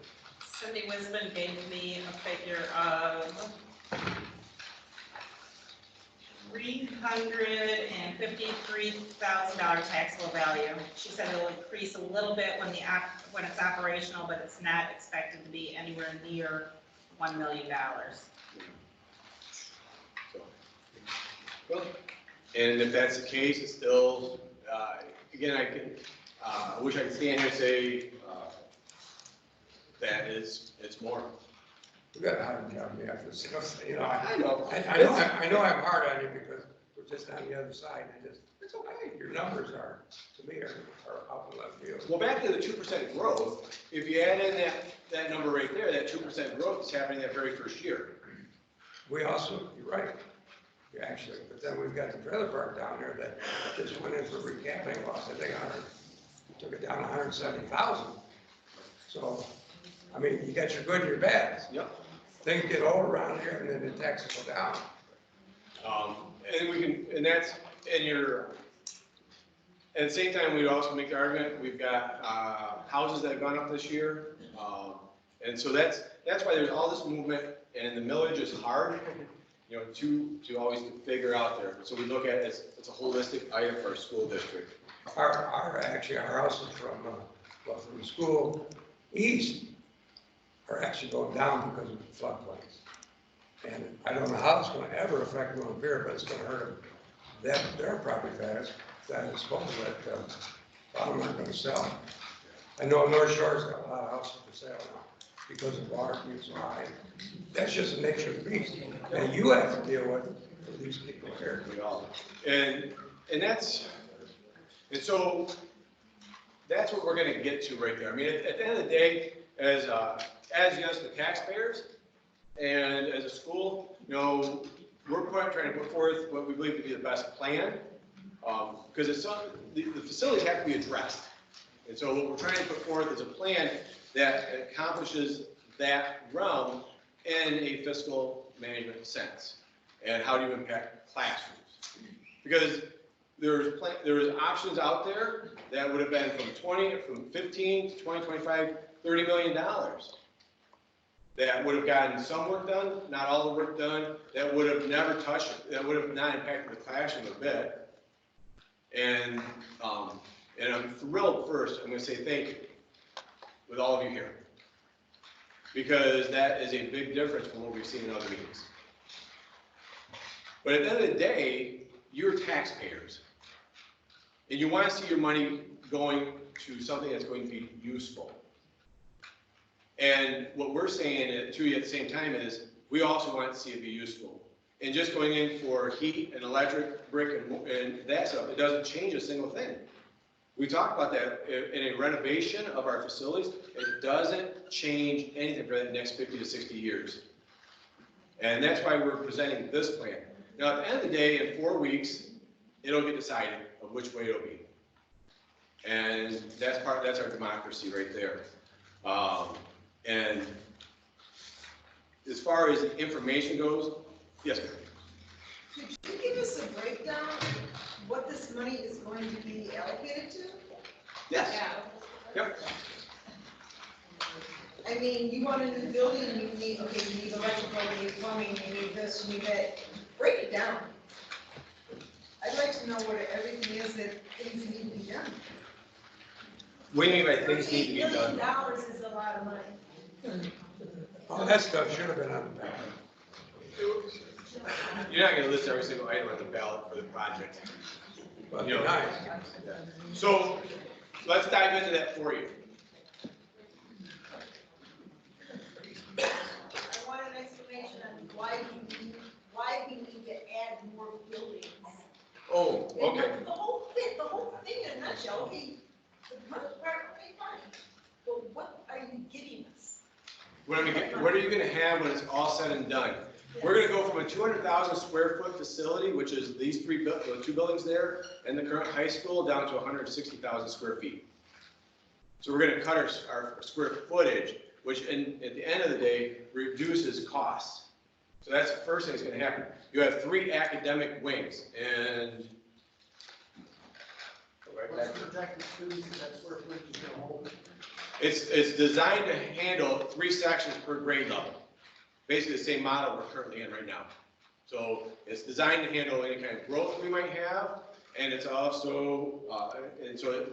Cindy Wisman gave me a figure of $353,000 taxable value. She said it'll increase a little bit when it's operational, but it's not expected to be anywhere near $1 million. So, well, and if that's the case, it's still, again, I wish I could stand here and say that it's more. You got a hard job, yeah, I know. I know I'm hard on you because we're just on the other side, and it's okay. Your numbers are, to me, are out in left field. Well, back to the 2% growth, if you add in that number right there, that 2% growth is happening that very first year. We also, you're right, actually, but then we've got the trailer park down there that just went in for recapping loss, I think took it down 170,000. So, I mean, you got your good and your bad. Yep. Things get old around here and then the taxes go down. And we can, and that's, and at the same time, we'd also make the argument, we've got, houses that have gone up this year. And so that's why there's all this movement, and the millage is hard, to always figure out there. So we look at it as, it's a holistic item for our school district. Actually, our houses from school east are actually going down because of floodplains. And I don't know how it's gonna ever affect them up here, but it's gonna hurt them, their property values, that I suppose that, I'm not gonna sell. I know North Shore's got a lot of houses for sale now because of water being so high. That's just the nature of the beast. And you have to deal with these people here. And so that's what we're gonna get to right there. I mean, at the end of the day, as yes, the taxpayers and as a school, we're trying to put forth what we believe to be the best plan. Because the facilities have to be addressed. And so what we're trying to put forth is a plan that accomplishes that realm in a fiscal management sense. And how do you impact classrooms? Because there's options out there that would have been from 15 to 20, 25, $30 million. That would have gotten some work done, not all the work done, that would have never touched, that would have not impacted the classroom a bit. And I'm thrilled first, I'm gonna say thank you with all of you here. Because that is a big difference from what we've seen in other meetings. But at the end of the day, you're taxpayers. And you want to see your money going to something that's going to be useful. And what we're saying to you at the same time is, we also want to see it be useful. And just going in for heat and electric, brick and that stuff, it doesn't change a single thing. We talked about that in a renovation of our facilities. It doesn't change anything for the next 50 to 60 years. And that's why we're presenting this plan. Now, at the end of the day, in 4 weeks, it'll get decided of which way it'll be. And that's our democracy right there. And as far as information goes, yes, ma'am. Could you give us a breakdown of what this money is going to be allocated to? Yes. Yep. I mean, you want a new building, you need electrical, you need plumbing, you need this, you need that. Break it down. I'd like to know what everything is that things need to be done. What do you mean by things need to be $38 done? million is a lot of money. All that stuff should have been on the ballot. You're not gonna list every single item on the ballot for the project. But You know. nice. So let's dive into that for you. I want an explanation on why we need to add more buildings. Oh, okay. The whole thing in a nutshell, okay, the first part, okay, fine, but what are you getting us? What are you gonna have when it's all said and done? We're gonna go from a 200,000 square foot facility, which is these two buildings there, and the current high school, down to 160,000 square feet. So we're gonna cut our square footage, which at the end of the day, reduces costs. So that's the first thing that's gonna happen. You have 3 academic wings, and What's the projected students that square footage is gonna hold? it's designed to handle 3 sections per grade level. Basically the same model we're currently in right now. So it's designed to handle any kind of growth we might have, and it's also, and so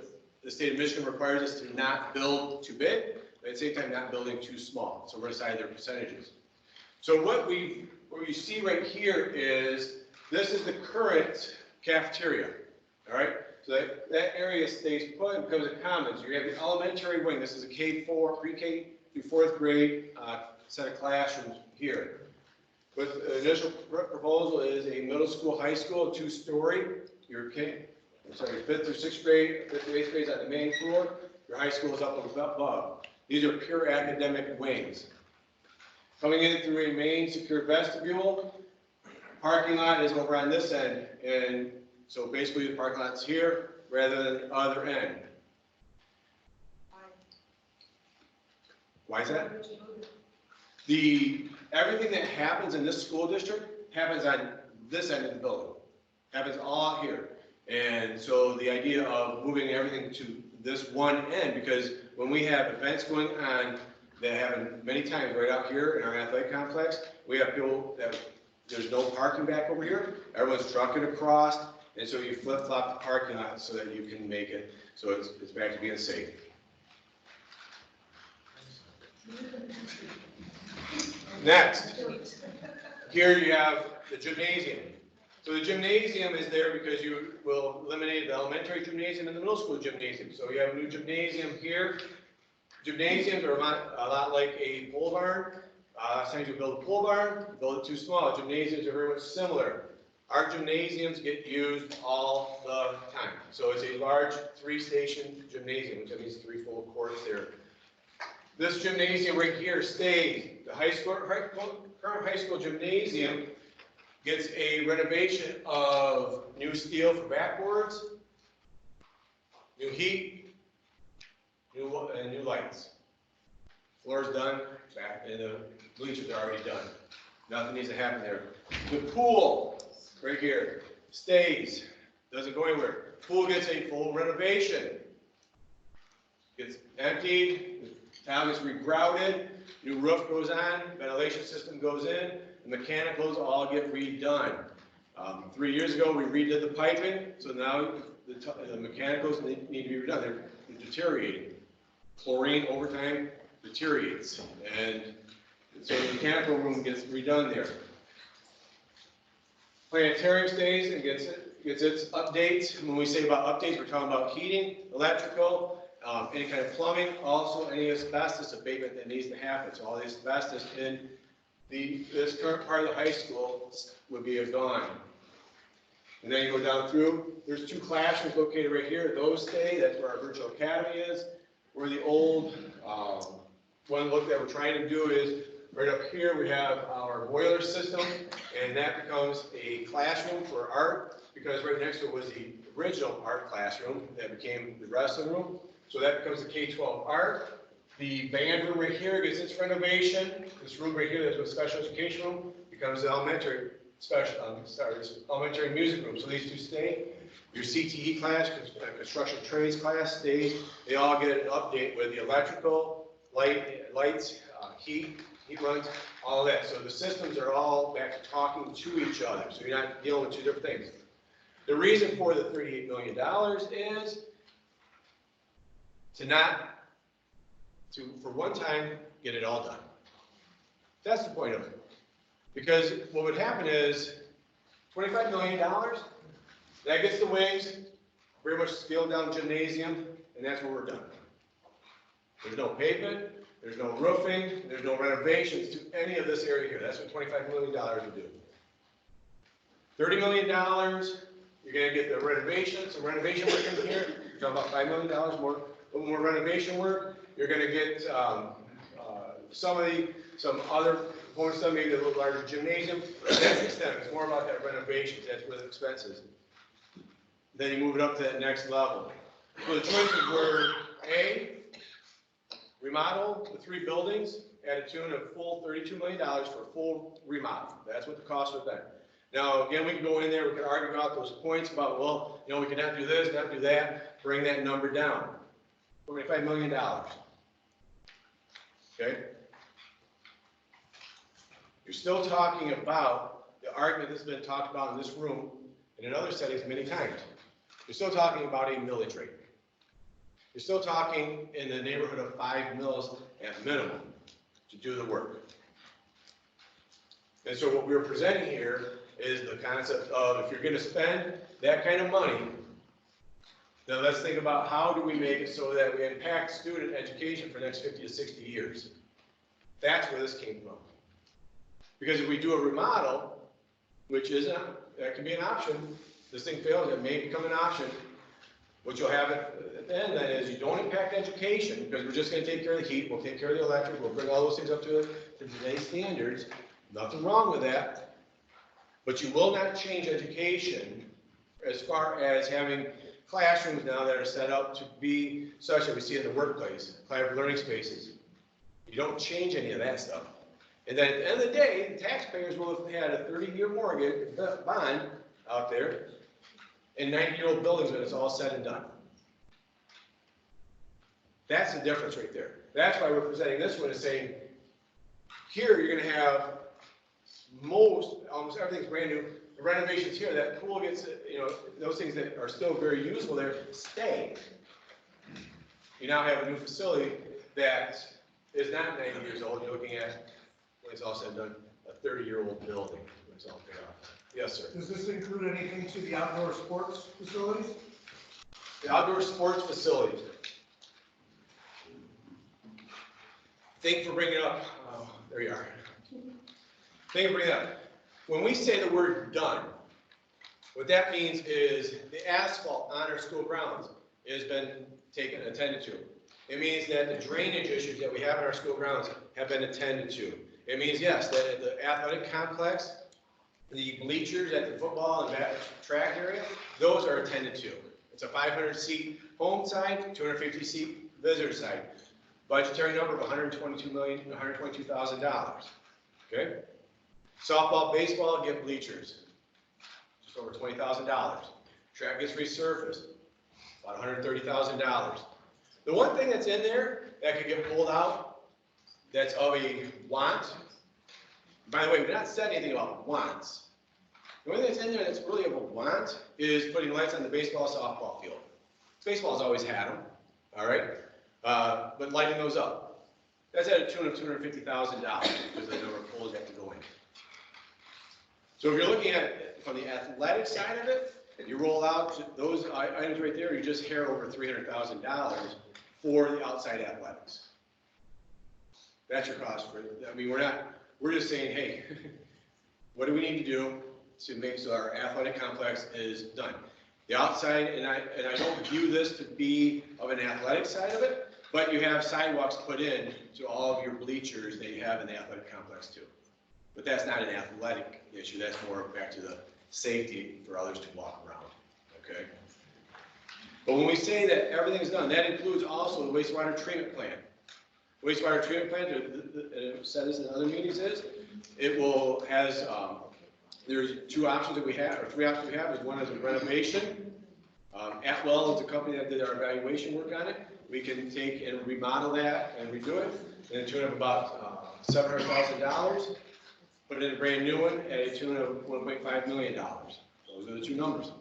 the state of Michigan requires us to not build too big, but at the same time not building too small. So we're deciding their percentages. So what you see right here is, this is the current cafeteria, all right? So that area stays put and becomes a commons. You have the elementary wing. This is a K4, pre-K through 4th grade set of classrooms here. But the initial proposal is a middle school, high school, 2-story. Your 5th through 6th grade, 5th through 8th grade is on the main floor. Your high school is up above. These are pure academic wings. Coming in through a main secure vestibule, parking lot is over on this end, and so basically the parking lot's here rather than the other end. Why is that? Everything that happens in this school district happens on this end of the building. Happens all out here. And so the idea of moving everything to this one end, because when we have events going on that happen many times right out here in our athletic complex, we have people that, there's no parking back over here, everyone's trucking across, and so you flip-flop the parking lot so that you can make it, so it's back to being safe. Next, here you have the gymnasium. So the gymnasium is there because you will eliminate the elementary gymnasium and the middle school gymnasium. So you have a new gymnasium here. Gymnasiums are a lot like a pole barn. Sometimes you build a pole barn, build it too small. Gymnasiums are very much similar. Our gymnasiums get used all the time. So it's a large 3-station gymnasium, which means 3 full courts there. This gymnasium right here stays. The current high school gymnasium gets a renovation of new steel for backboards, new heat, new lights. Floor's done, and the bleachers are already done. Nothing needs to happen there. The pool, right here, stays, doesn't go anywhere. Pool gets a full renovation. Gets emptied, the tile gets regrouted, new roof goes on, ventilation system goes in, the mechanicals all get redone. 3 years ago, we redid the piping, so now the mechanicals need to be redone. They're deteriorating. Chlorine over time deteriorates, and so the mechanical room gets redone there. Planetarium stays and gets its updates. When we say about updates, we're talking about heating, electrical, any kind of plumbing, also any asbestos abatement that needs to happen. So all the asbestos in this current part of the high school would be gone. And then you go down through, there's 2 classrooms located right here. Those stay, that's where our virtual academy is. Where the old one look that we're trying to do is right up here we have our boiler system, and that becomes a classroom for art, because right next to it was the original art classroom that became the wrestling room. So that becomes the K-12 art. The band room right here gets its renovation. This room right here, that's a special education room, becomes the elementary elementary music room. So these 2 stay. Your CTE class, construction trades class, stays. They all get an update with the electrical, lights, heat runs, all of that. So the systems are all back to talking to each other. So you're not dealing with 2 different things. The reason for the $38 million is for one time, get it all done. That's the point of it. Because what would happen is $25 million, that gets the wings, very much scaled down gymnasium, and that's where we're done. There's no pavement, there's no roofing, there's no renovations to any of this area here. That's what $25 million would do. $30 million, you're going to get the renovations, some renovation work in here. You're talking about $5 million more renovation work. You're going to get some other components, maybe a little larger gymnasium. That's extent. It's more about that renovation. That's where the expense is. Then you move it up to that next level. So the choices were A, remodel the 3 buildings at a tune of full $32 million for a full remodel. That's what the cost would have been. Now, again, we can go in there, we can argue about those points about, well, we cannot do this, not do that, bring that number down. $25 million. Okay? You're still talking about the argument that's been talked about in this room and in other settings many times. You're still talking about a millage rate. You're still talking in the neighborhood of 5 mils at minimum to do the work. And so what we're presenting here is the concept of, if you're going to spend that kind of money, then let's think about how do we make it so that we impact student education for the next 50 to 60 years. That's where this came from. Because if we do a remodel, which that can be an option, this thing fails, it may become an option. What you'll have at the end then is you don't impact education, because we're just going to take care of the heat, we'll take care of the electric, we'll bring all those things up to today's standards. Nothing wrong with that. But you will not change education as far as having classrooms now that are set up to be such that we see in the workplace, collaborative learning spaces. You don't change any of that stuff. And then at the end of the day, the taxpayers will have had a 30-year mortgage bond out there, and 90-year-old buildings when it's all said and done. That's the difference right there. That's why we're presenting this one as saying, here you're gonna have almost everything's brand new. The renovations here, that pool gets, those things that are still very useful there, stay. You now have a new facility that is not 90 years old. You're looking at, when it's all said and done, a 30-year-old building when it's all paid off. Yes, sir. Does this include anything to the outdoor sports facilities? The outdoor sports facilities. Thank you for bringing it up. Oh, there you are. Thank you for bringing it up. When we say the word done, what that means is the asphalt on our school grounds has been attended to. It means that the drainage issues that we have in our school grounds have been attended to. It means, yes, that the athletic complex, the bleachers at the football and track area, those are attended to. It's a 500-seat home side, 250-seat visitor side. Budgetary number of $122,000. Okay? Softball, baseball get bleachers, just over $20,000. Track gets resurfaced, about $130,000. The one thing that's in there that could get pulled out, that's of a want. By the way, we've not said anything about wants. The only thing that's in there that's really of a want is putting lights on the baseball, softball field. Baseball's always had them, all right? But lighting those up. That's at a tune of $250,000 because the number of poles have to go in. So if you're looking at it from the athletic side of it, you roll out those items right there, you just hair over $300,000 for the outside athletics. That's your cost for it. I mean, we're just saying, hey, what do we need to do to make so our athletic complex is done? The outside, and I don't view this to be of an athletic side of it, but you have sidewalks put in to all of your bleachers that you have in the athletic complex too. But that's not an athletic issue, that's more back to the safety for others to walk around, okay? But when we say that everything's done, that includes also the wastewater treatment plant. The wastewater treatment plant, I've said this in other meetings, there's two options that we have, or three options we have. One is a renovation. Atwell is the company that did our evaluation work on it. We can take and remodel that and redo it, and a tune of about $700,000. Put in a brand new one at a tune of $1.5 million. Those are the two numbers.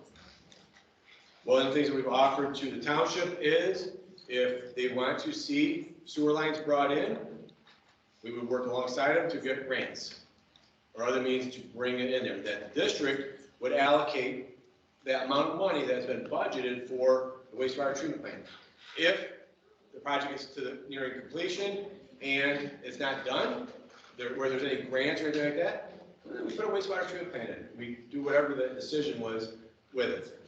One of the things that we've offered to the township is if they want to see sewer lines brought in, we would work alongside them to get grants or other means to bring it in there. That the district would allocate that amount of money that's been budgeted for the wastewater treatment plant. If the project gets to nearing completion and it's not done, where there's any grants or anything like that, we put a wastewater treatment plant in. We do whatever the decision was with it.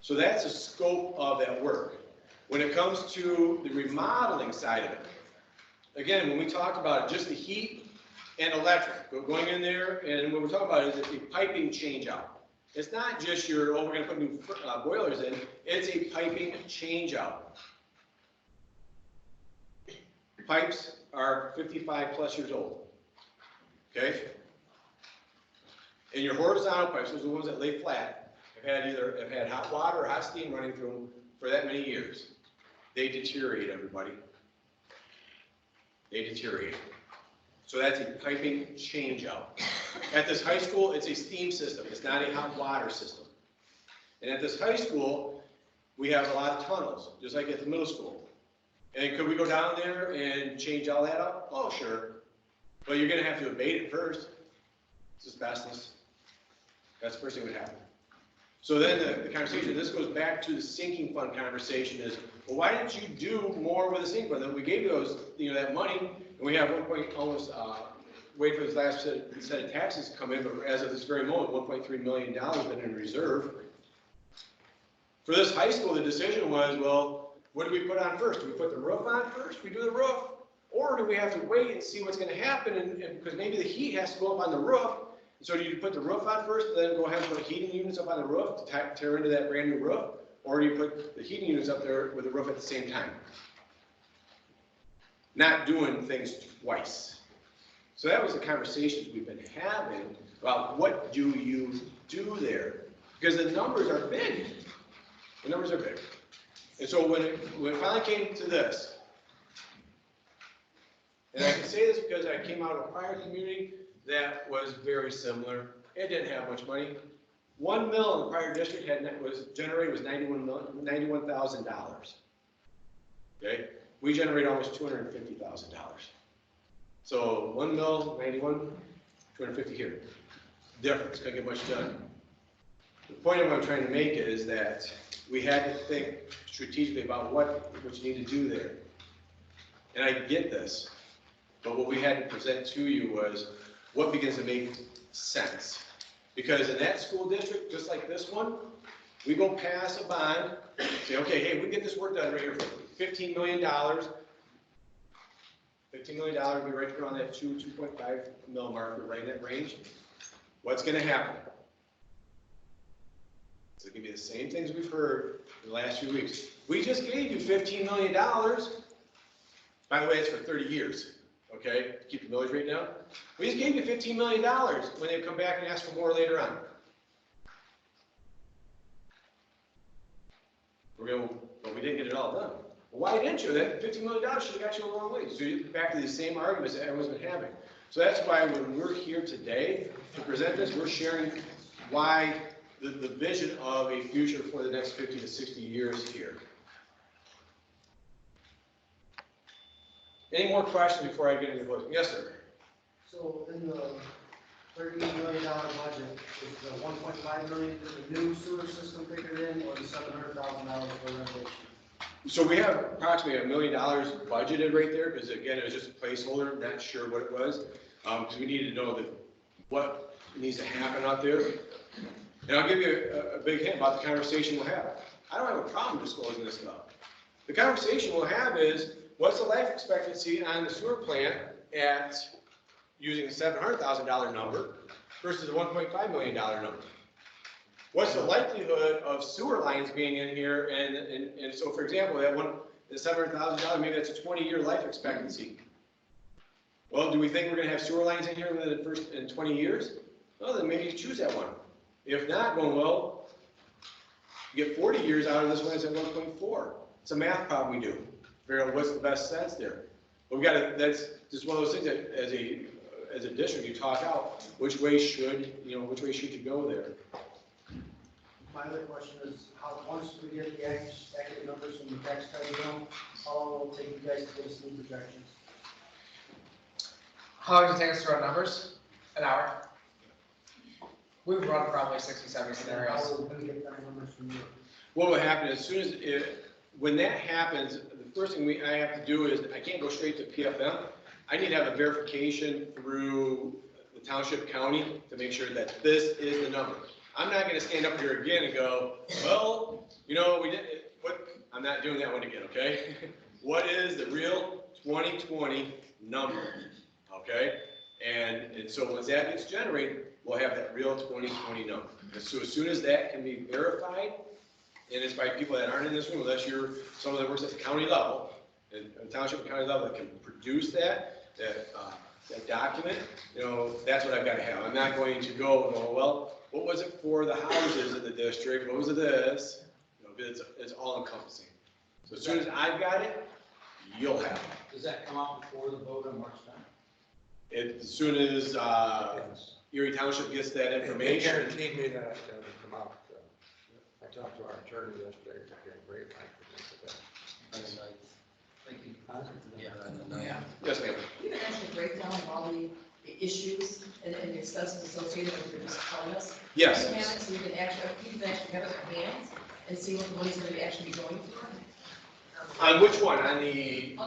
So that's the scope of that work. When it comes to the remodeling side of it, again, when we talk about it, just the heat and electric, going in there, and what we're talking about is a piping change out. It's not just we're going to put new boilers in, it's a piping change out. Pipes are 55 plus years old, okay? And your horizontal pipes, those are the ones that lay flat, have had hot water or hot steam running through them for that many years. They deteriorate, everybody. They deteriorate. So that's a piping change out. At this high school, it's a steam system. It's not a hot water system. And at this high school, we have a lot of tunnels, just like at the middle school. And could we go down there and change all that up? Oh, sure. But you're going to have to abate it first. It's asbestos. That's the first thing that would happen. So then the conversation, this goes back to the sinking fund conversation is, well, why didn't you do more with the sinking fund? We gave those, that money, and we have wait for this last set of taxes to come in, but as of this very moment, $1.3 million been in reserve. For this high school, the decision was, well, what do we put on first? Do we put the roof on first? We do the roof? Or do we have to wait and see what's going to happen? And because maybe the heat has to go up on the roof. So do you put the roof on first, then go ahead and put heating units up on the roof to tear into that brand new roof? Or do you put the heating units up there with the roof at the same time? Not doing things twice. So that was the conversations we've been having about what do you do there. Because the numbers are big. The numbers are big. And so when it finally came to this, and I can say this because I came out of a prior community that was very similar. It didn't have much money. 1 mil in the prior district was $91,000. Okay, we generate almost $250,000. So 1 mil, 91, 250 here. Difference, couldn't get much done. The point of what I'm trying to make is that we had to think strategically about what you need to do there. And I get this, but what we had to present to you was what begins to make sense. Because in that school district, just like this one, we go pass a bond, say, okay, hey, we can get this work done right here for $15 million. $15 million, we right around that 2.5 mil mark, right in that range. What's gonna happen? It's gonna be the same things we've heard in the last few weeks. We just gave you $15 million. By the way, it's for 30 years, okay? Keep the millage rate down. We just gave you $15 million when they come back and ask for more later on. But we didn't get it all done. Well, why didn't you? That $15 million should have got you a long way. So you're back to the same arguments that everyone's been having. So that's why when we're here today to present this, we're sharing why the vision of a future for the next 50 to 60 years here. Any more questions before I get into the vote? Yes, sir. So in the $38 million budget, is the $1.5 million for the new sewer system figured in, or the $700,000 for renovation? So we have approximately $1 million budgeted right there, because again, it was just a placeholder, not sure what it was. Because we needed to know what needs to happen out there. And I'll give you a big hint about the conversation we'll have. I don't have a problem disclosing this stuff. The conversation we'll have is, what's the life expectancy on the sewer plant at using the $700,000 number versus the $1.5 million number? What's the likelihood of sewer lines being in here? And so, for example, the $700,000, maybe that's a 20-year life expectancy. Well, do we think we're going to have sewer lines in here within the first 20 years? Well, then maybe you choose that one. If not, going, well, you get 40 years out of this one, it's at 1.4. It's a math problem we do. Figure out what's the best sense there. But we got to, that's just one of those things that as a district you talk out, which way should you go there? My other question is, once we get the accurate numbers from the tax credit bill, how long will it take you guys to get us new projections? How long does it take us to run numbers? An hour. We've run probably 60, 70 scenarios. How will we get that numbers from you? What will happen as soon as when that happens, the first thing I have to do is I can't go straight to PFM. I need to have a verification through the township county to make sure that this is the number. I'm not going to stand up here again and go, well, we did what? I'm not doing that one again, okay? What is the real 2020 number, okay? And so once that gets generated, we'll have that real 2020 number. And so as soon as that can be verified, and it's by people that aren't in this room, unless you're someone that works at the county level, and township and county level that can produce that document, that's what I've got to have. I'm not going to go and go, well, what was it for the houses in the district? What was it this? It's all encompassing. So as soon as I've got it, you'll have it. Does that come out before the vote on March 9th? As soon as Erie Township gets that They information. guaranteed me that it would come out. I talked to our attorney yesterday, they're great. Yeah. Yes, ma'am. You can actually break down all the issues and the expenses associated with your telling us. Yes. You can have it, so you can actually have it in hands and see what the money's going to actually be going for. On which one? On all of them? On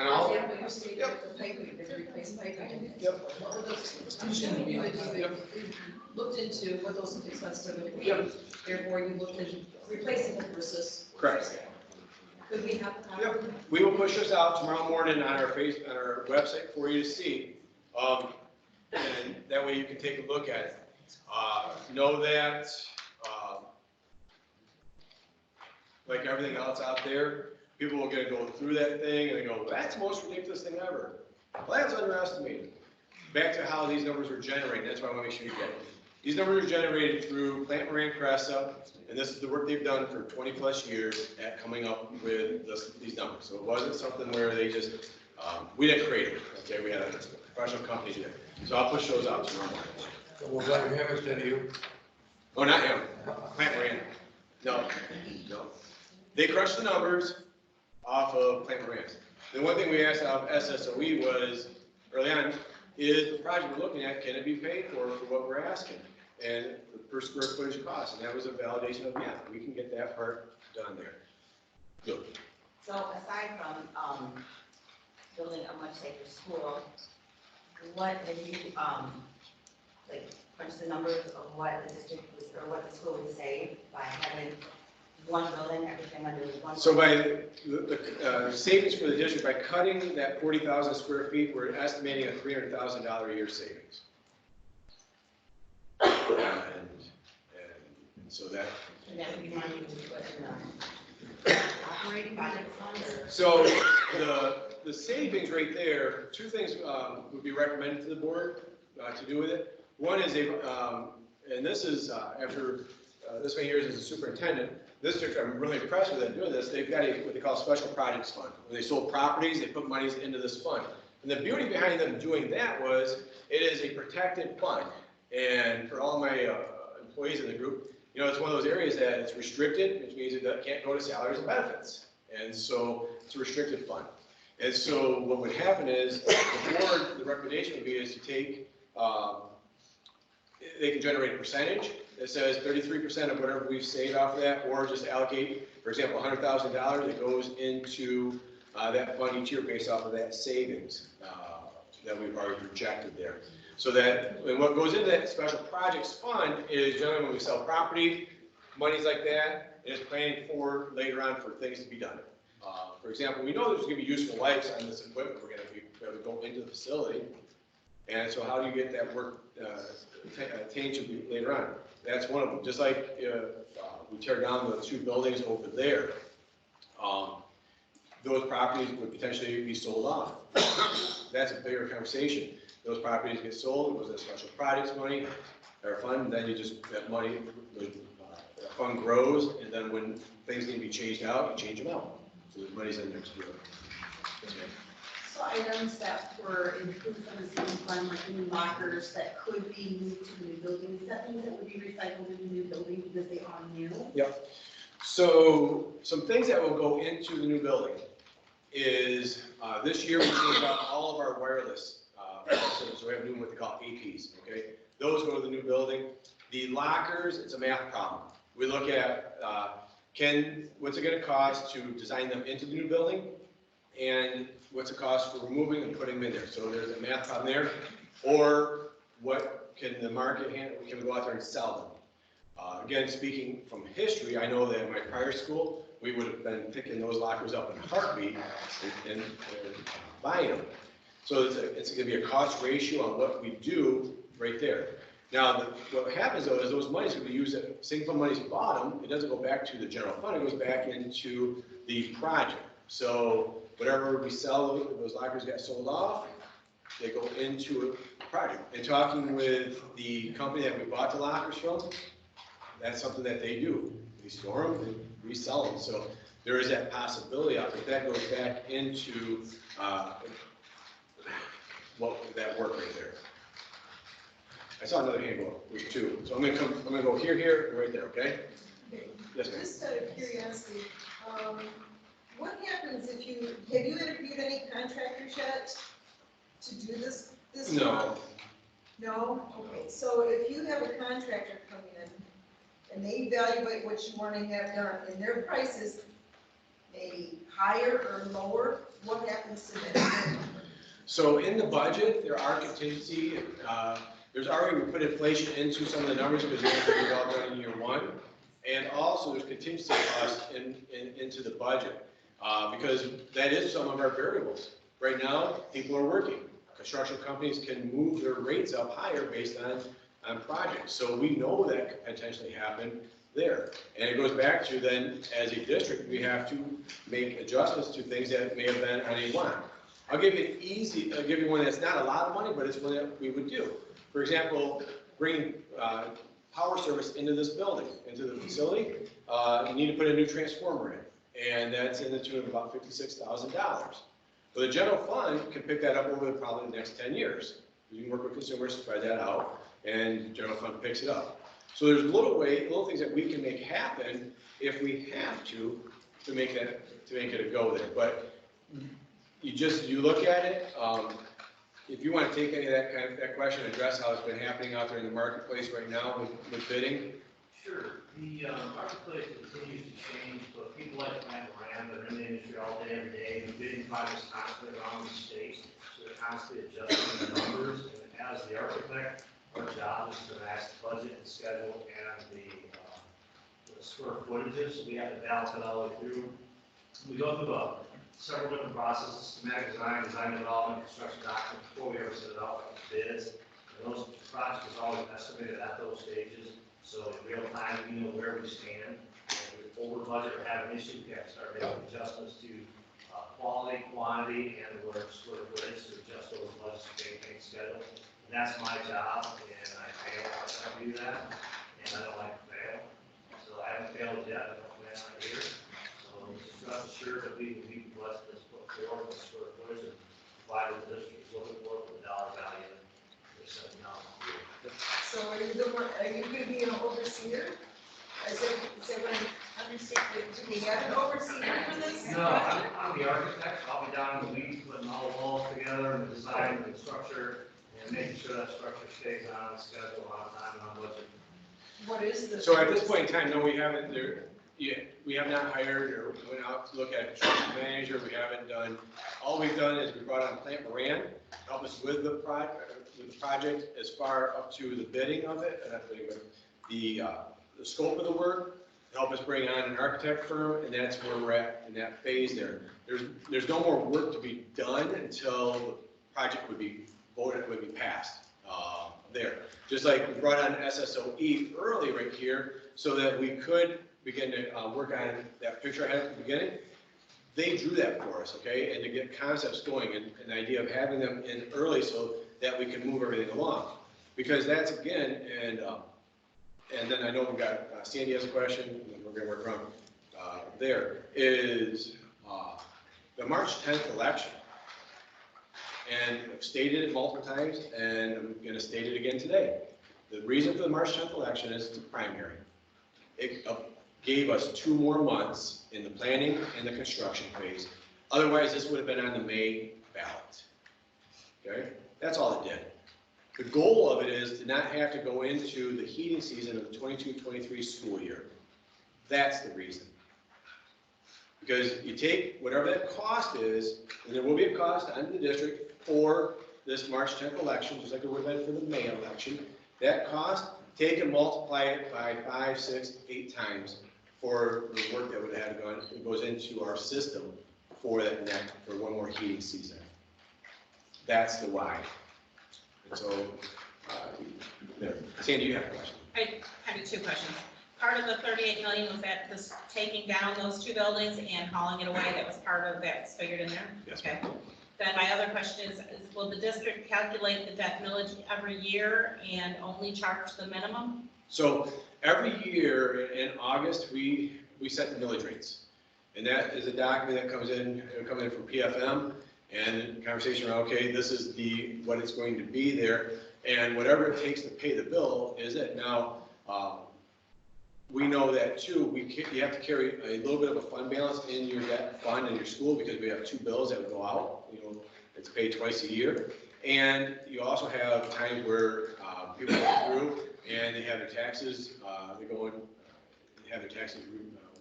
all of them. Yeah, but you're saying that the piping, they're replacing piping. Yep. What were those, you looked into what those expenses are going to be. Yep. Therefore, you looked into replacing them versus. Correct. Could we have? Yep. We will push this out tomorrow morning on our website for you to see. And that way you can take a look at it. Know that, like everything else out there, people are going to go through that thing and they go, that's the most ridiculous thing ever. Well, that's underestimated. Back to how these numbers were generated. That's why I want to make sure you These numbers are generated through Plant Moran Cressa, and this is the work they've done for 20+ years at coming up with these numbers. So it wasn't something where they just, we didn't create it, okay? We had a professional company do it. So I'll push those out tomorrow morning. So we'll blame him instead of you. Oh, not him, Plant Moran. No. They crushed the numbers off of Plant Moran. The one thing we asked out of SSOE was, early on, is the project we're looking at, can it be paid for what we're asking? And the per square footage cost, and that was a validation of, yeah, we can get that part done there. Good. So aside from, building a much safer school, what have you, like, crunched the numbers of what the district was, or what the school would save by having one building, everything under one? So by the savings for the district, by cutting that 40,000 square feet, we're estimating a $300,000 a year savings. And so that. And that would be money to put in the operating budget fund, or? So the savings right there, two things would be recommended to the board to do with it. One is and this is after this many years as a superintendent, this district, I'm really impressed with them doing this. They've got what they call a special projects fund. When they sold properties, they put monies into this fund. And the beauty behind them doing that was it is a protected fund. And for all my employees in the group, you know, it's one of those areas that it's restricted, which means it can't go to salaries and benefits. And so it's a restricted fund. And so what would happen is the board, the recommendation would be is to take, they can generate a percentage that says 33% of whatever we've saved off of that, or just allocate, for example, $100,000 that goes into that fund each year based off of that savings that we've already projected there. So that, and what goes into that special projects fund is generally when we sell property, monies like that, and it's planning for later on for things to be done. For example, we know there's going to be useful lives on this equipment we're going to go into the facility. And so how do you get that work tangibly later on? That's one of them. Just like we tear down the 2 buildings over there, those properties would potentially be sold off. That's a bigger conversation. Those properties get sold, it was a special projects money, or fund, and then you just, that money, the fund grows, and then when things need to be changed out, you change them out. So the money's in there to do it. Yes, ma'am. So items that were included from the city fund, like new lockers that could be moved to the new building, is that things that would be recycled in the new building because they are new? Yep. So some things that will go into the new building is this year we changed out all of our wireless systems. So we have new what they call APs. Okay, those go to the new building. The lockers, it's a math problem. We look at what's it going to cost to design them into the new building, and what's the cost for removing and putting them in there. So there's a math problem there. Or what can the market handle? Can we go out there and sell them? Again, speaking from history, I know that in my prior school, we would have been picking those lockers up in a heartbeat and buying them. So it's going to be a cost ratio on what we do right there. Now, what happens though is those monies can be used at single fund money's bottom. It doesn't go back to the general fund. It goes back into the project. So whatever we sell, those lockers get sold off, they go into a project. And talking with the company that we bought the lockers from, that's something that they do. They store them and resell them. So there is that possibility out there. That goes back into that work right there. I saw another hand go up, there's 2. So I'm gonna go here, and right there, okay? Okay. Yes, ma'am. Just out of curiosity, what happens if have you interviewed any contractors yet to do this No. work? No? Okay, so if you have a contractor coming in and they evaluate what you want to have done and their price is maybe higher or lower, what happens to that? So in the budget, there are contingency, there's already, we put inflation into some of the numbers because you have to figure it out done in year 1. And also there's contingency costs into the budget because that is some of our variables. Right now, people are working. Construction companies can move their rates up higher based on projects. So we know that could potentially happen there. And it goes back to then, as a district, we have to make adjustments to things that may have been on a line. I'll give you one that's not a lot of money, but it's one that we would do. For example, bringing power service into this building, into the facility. You need to put a new transformer in, and that's in the tune of about $56,000. But the general fund can pick that up over probably the next 10 years. You can work with consumers to spread that out, and the general fund picks it up. So there's little things that we can make happen if we have to make it a go there. But you look at it, if you want to take any of that question and address how it's been happening out there in the marketplace right now with bidding. Sure, the marketplace continues to change, but people like Matt Moran, they're in the industry all day, every day, and bidding projects constantly around the state, so they're constantly adjusting the numbers, and as the architect, our job is to match the budget, the schedule, and the square footages, so we have to balance it all the way through. We go through several different processes: schematic design, design development, construction document, before we ever set it out for bids. And those projects are always estimated at those stages, so in real time, we know where we stand. And if we're over budget or have an issue, we have to start making adjustments to quality, quantity, and where square footage to adjust those budgets to maintain schedule. And that's my job, and I don't want to do that, and I don't like to fail. So I haven't failed yet, I don't plan on here. So just rest assured that we will be blessed this put forward, the square footage, and provide the district a little bit more for the dollar value that they're setting out. So are you going to be an overseer? Is that what I understand? Do we have an overseer for this? No, I'm the architect, I'll be down in the weeds, putting all the walls together, and the design, and the structure, and making sure that structure stays on schedule, on time, and on budget. What is this? So at this point in time, no, we haven't, we have not hired or went out to look at a construction manager. We haven't done, all we've done is we brought on Plant Moran, to help us with the project as far up to the bidding of it, and not bidding, but the scope of the work, to help us bring on an architect firm, and that's where we're at in that phase there. There's no more work to be done until the project would be voted, would be passed there. Just like we brought on SSOE early right here, so that we could begin to work on that picture I had at the beginning. They drew that for us, okay, and to get concepts going, and the idea of having them in early so that we can move everything along. Because that's, again, and then I know we've got Sandy has a question, and we're gonna work around there, is the March 10th election. And I've stated it multiple times, and I'm gonna state it again today. The reason for the March 10th election is the primary. It gave us 2 more months in the planning and the construction phase. Otherwise, this would have been on the May ballot. Okay, that's all it did. The goal of it is to not have to go into the heating season of the 22-23 school year. That's the reason. Because you take whatever that cost is, and there will be a cost on the district for this March 10th election, just like it would have been for the May election. That cost, take and multiply it by 5, 6, 8 times for the work that would have gone, it goes into our system for that next, for one more heating season. That's the why. And so, there. Sandy, you have a question? I have 2 questions. Part of the 38 million was that this taking down those 2 buildings and hauling it away, that was part of that's figured in there? Yes. Okay. Then my other question is will the district calculate the debt millage every year and only charge the minimum? So every year in August, we set the millage rates. And that is a document that comes in, it'll come in from PFM, and conversation around, okay, this is what it's going to be there, and whatever it takes to pay the bill is it. Now, we know that too, you have to carry a little bit of a fund balance in your debt fund in your school, because we have 2 bills that would go out, it's paid twice a year. And you also have times where people go through and they have their taxes, they have their taxes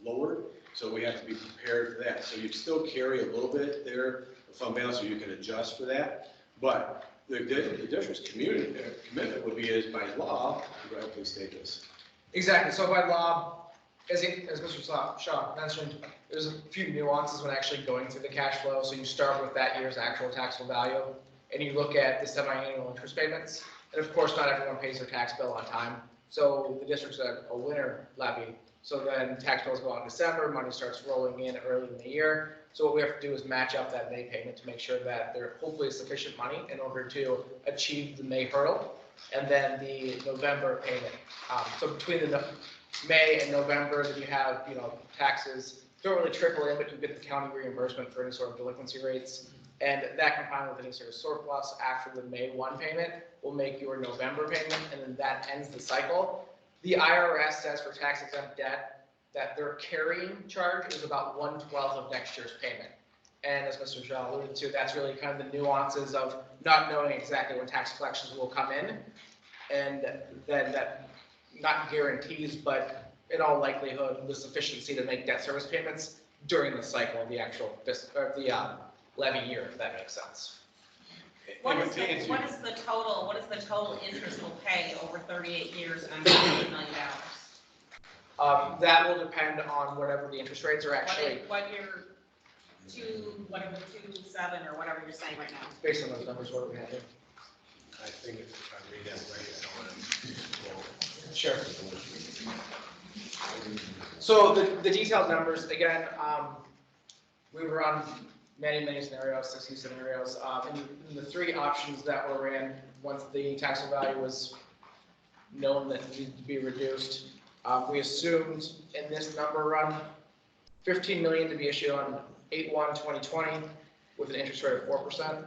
lowered, so we have to be prepared for that. So you still carry a little bit there, fund balance, so you can adjust for that. But the district's commitment would be is by law, go ahead, please state this. Exactly, so by law, as Mr. Shaw mentioned, there's a few nuances when actually going through the cash flow. So you start with that year's actual taxable value, and you look at the semi-annual interest payments. And of course, not everyone pays their tax bill on time. So the district's a winter levy. So then tax bills go out in December, money starts rolling in early in the year. So what we have to do is match up that May payment to make sure that there hopefully is sufficient money in order to achieve the May hurdle. and then the November payment. So between the May and November, then you have, you know, taxes, don't really trickle in, but you get the county reimbursement for any sort of delinquency rates. And that combined with any sort of surplus after the May 1 payment will make your November payment, and then that ends the cycle. The IRS says for tax exempt debt that their carrying charge is about 1/12 of next year's payment. And as Mr. Shaw alluded to, that's really kind of the nuances of not knowing exactly when tax collections will come in. And then that not guarantees, but in all likelihood, the sufficiency to make debt service payments during the cycle of the actual levy year, if that makes sense. What is the total interest we'll pay over 38 years on $38 million? That will depend on whatever the interest rates are actually, What year, 2.7 or whatever you're saying right now? based on those numbers, what do we have here? I think if I read that right, I don't want to. Sure. So the detailed numbers, again, we were on many scenarios, 60 scenarios. And the three options that were ran once the taxable value was known that it needed to be reduced, we assumed in this number run, $15 million to be issued on 8/1/2020 with an interest rate of 4%.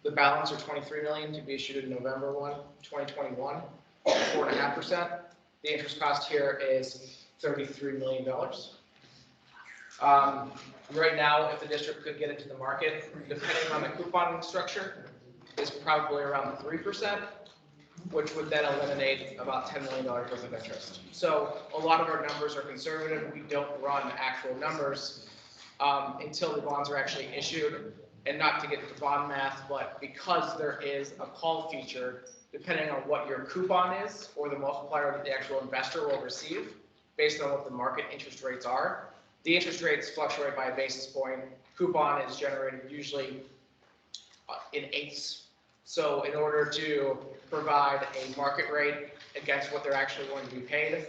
The balance, or $23 million, to be issued in November 1, 2021, 4.5%. The interest cost here is $33 million. Right now, if the district could get into the market, depending on the coupon structure, is probably around 3%, which would then eliminate about $10 million worth of interest. So a lot of our numbers are conservative. We don't run actual numbers until the bonds are actually issued. And not to get into bond math, but because there is a call feature, depending on what your coupon is or the multiplier that the actual investor will receive based on what the market interest rates are. The interest rates fluctuate by a basis point. Coupon is generated usually in eighths. So in order to provide a market rate against what they're actually going to be paid,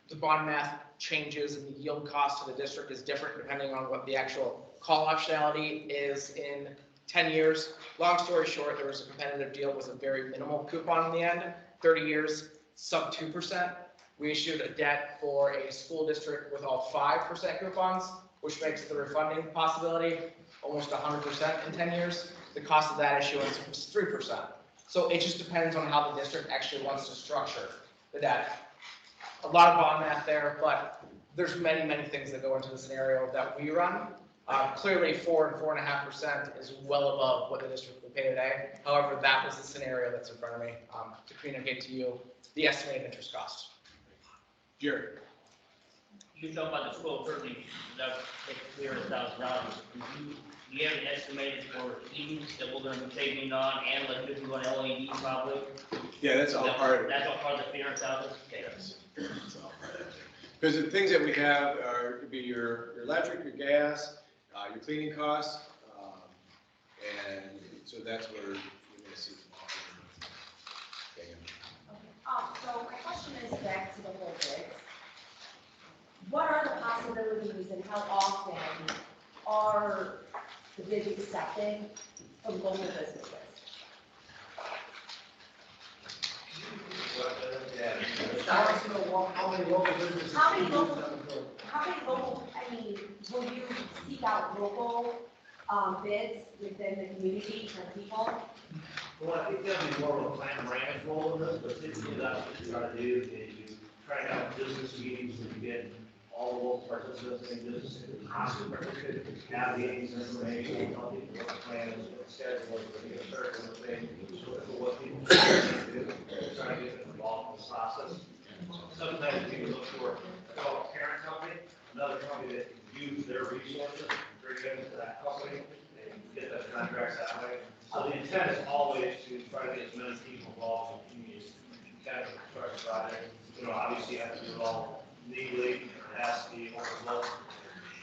the bond math changes and the yield cost to the district is different depending on what the actual call optionality is in 10 years. Long story short, there was a competitive deal with a very minimal coupon in the end, 30 years, sub 2%. We issued a debt for a school district with all 5% coupons, which makes the refunding possibility almost 100% in 10 years. The cost of that issuance was 3%. So it just depends on how the district actually wants to structure the debt. A lot of bond math there, but there's many things that go into the scenario that we run. Clearly 4 and 4.5% is well above what the district would pay today. However, that was the scenario that's in front of me to communicate to you the estimated interest cost. Jared. You talk about the school, certainly, that's $300,000. Do you have an estimated for heating that we're gonna be taking on and electricity on LED probably? Yeah, that's all part of it. That's all part of the 300,000? Okay. Because the things that we have are, could be your electric, your gas, your cleaning costs, and so that's where you're gonna see. So my question is back to the whole bid. What are the possibilities and how often are the bids accepted from local businesses? How many local businesses? How many local, I mean, will you seek out local bids within the community from people? Well, I think that'd be more of a plan ranch role in this, but typically that's what you try to do, is you try to have business meetings and you get all the local participants in business, constantly have the information, tell people what the plan is, what the schedule is, what you're starting with, so what people do, try to get them involved in the process. Sometimes people look for a parent company, another company that can use their resources, bring them into that company, and get those contracts that way. So the intent is always to try to get as many people involved in communities, kind of start the project. You know, obviously you have to do it all legally, it has to be overlooked,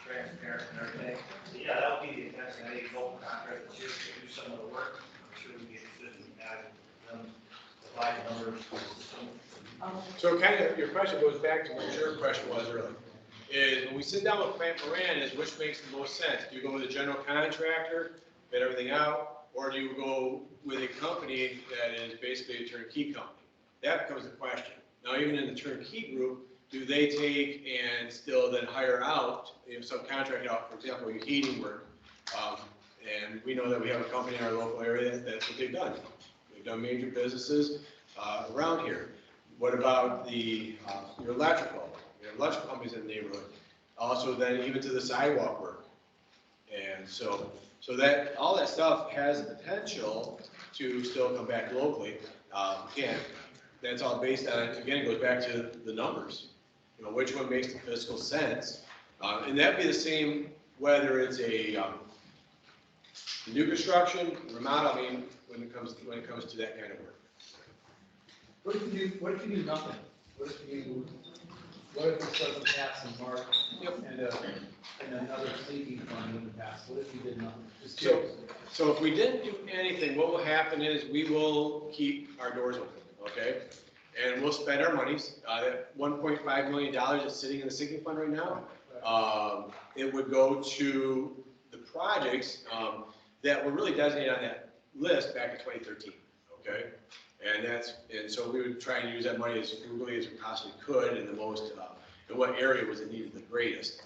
transparent and everything. So yeah, that would be the intent, and any local contractor that chooses to do some of the work, I'm sure we get interested in having them provide numbers to the system. So kind of your question goes back to what your question was earlier. Is when we sit down with Plant Moran, is which makes the most sense? Do you go with a general contractor, bid everything out, or do you go with a company that is basically a turnkey company? That becomes the question. Now, even in the turnkey group, do they take and still then hire out, subcontract out, for example, your heating work? And we know that we have a company in our local area, that's what they've done. They've done major businesses around here. What about your electrical? You have electrical companies in the neighborhood. Also then even to the sidewalk work. And so that, all that stuff has the potential to still come back locally. Again, that's all based on, again, it goes back to the numbers. Which one makes the fiscal sense? And that'd be the same whether it's a new construction, remodel, I mean, when it comes to that kind of work. What if you do nothing? What if it doesn't pass in March and another sinking fund wouldn't pass? What if you did nothing? Just curious. So if we didn't do anything, what will happen is we will keep our doors open, okay? And we'll spend our monies. That $1.5 million that's sitting in the sinking fund right now, it would go to the projects that were really designated on that list back in 2013, okay? And so we would try and use that money as frugally as we possibly could in the most, in what area was it needed the greatest.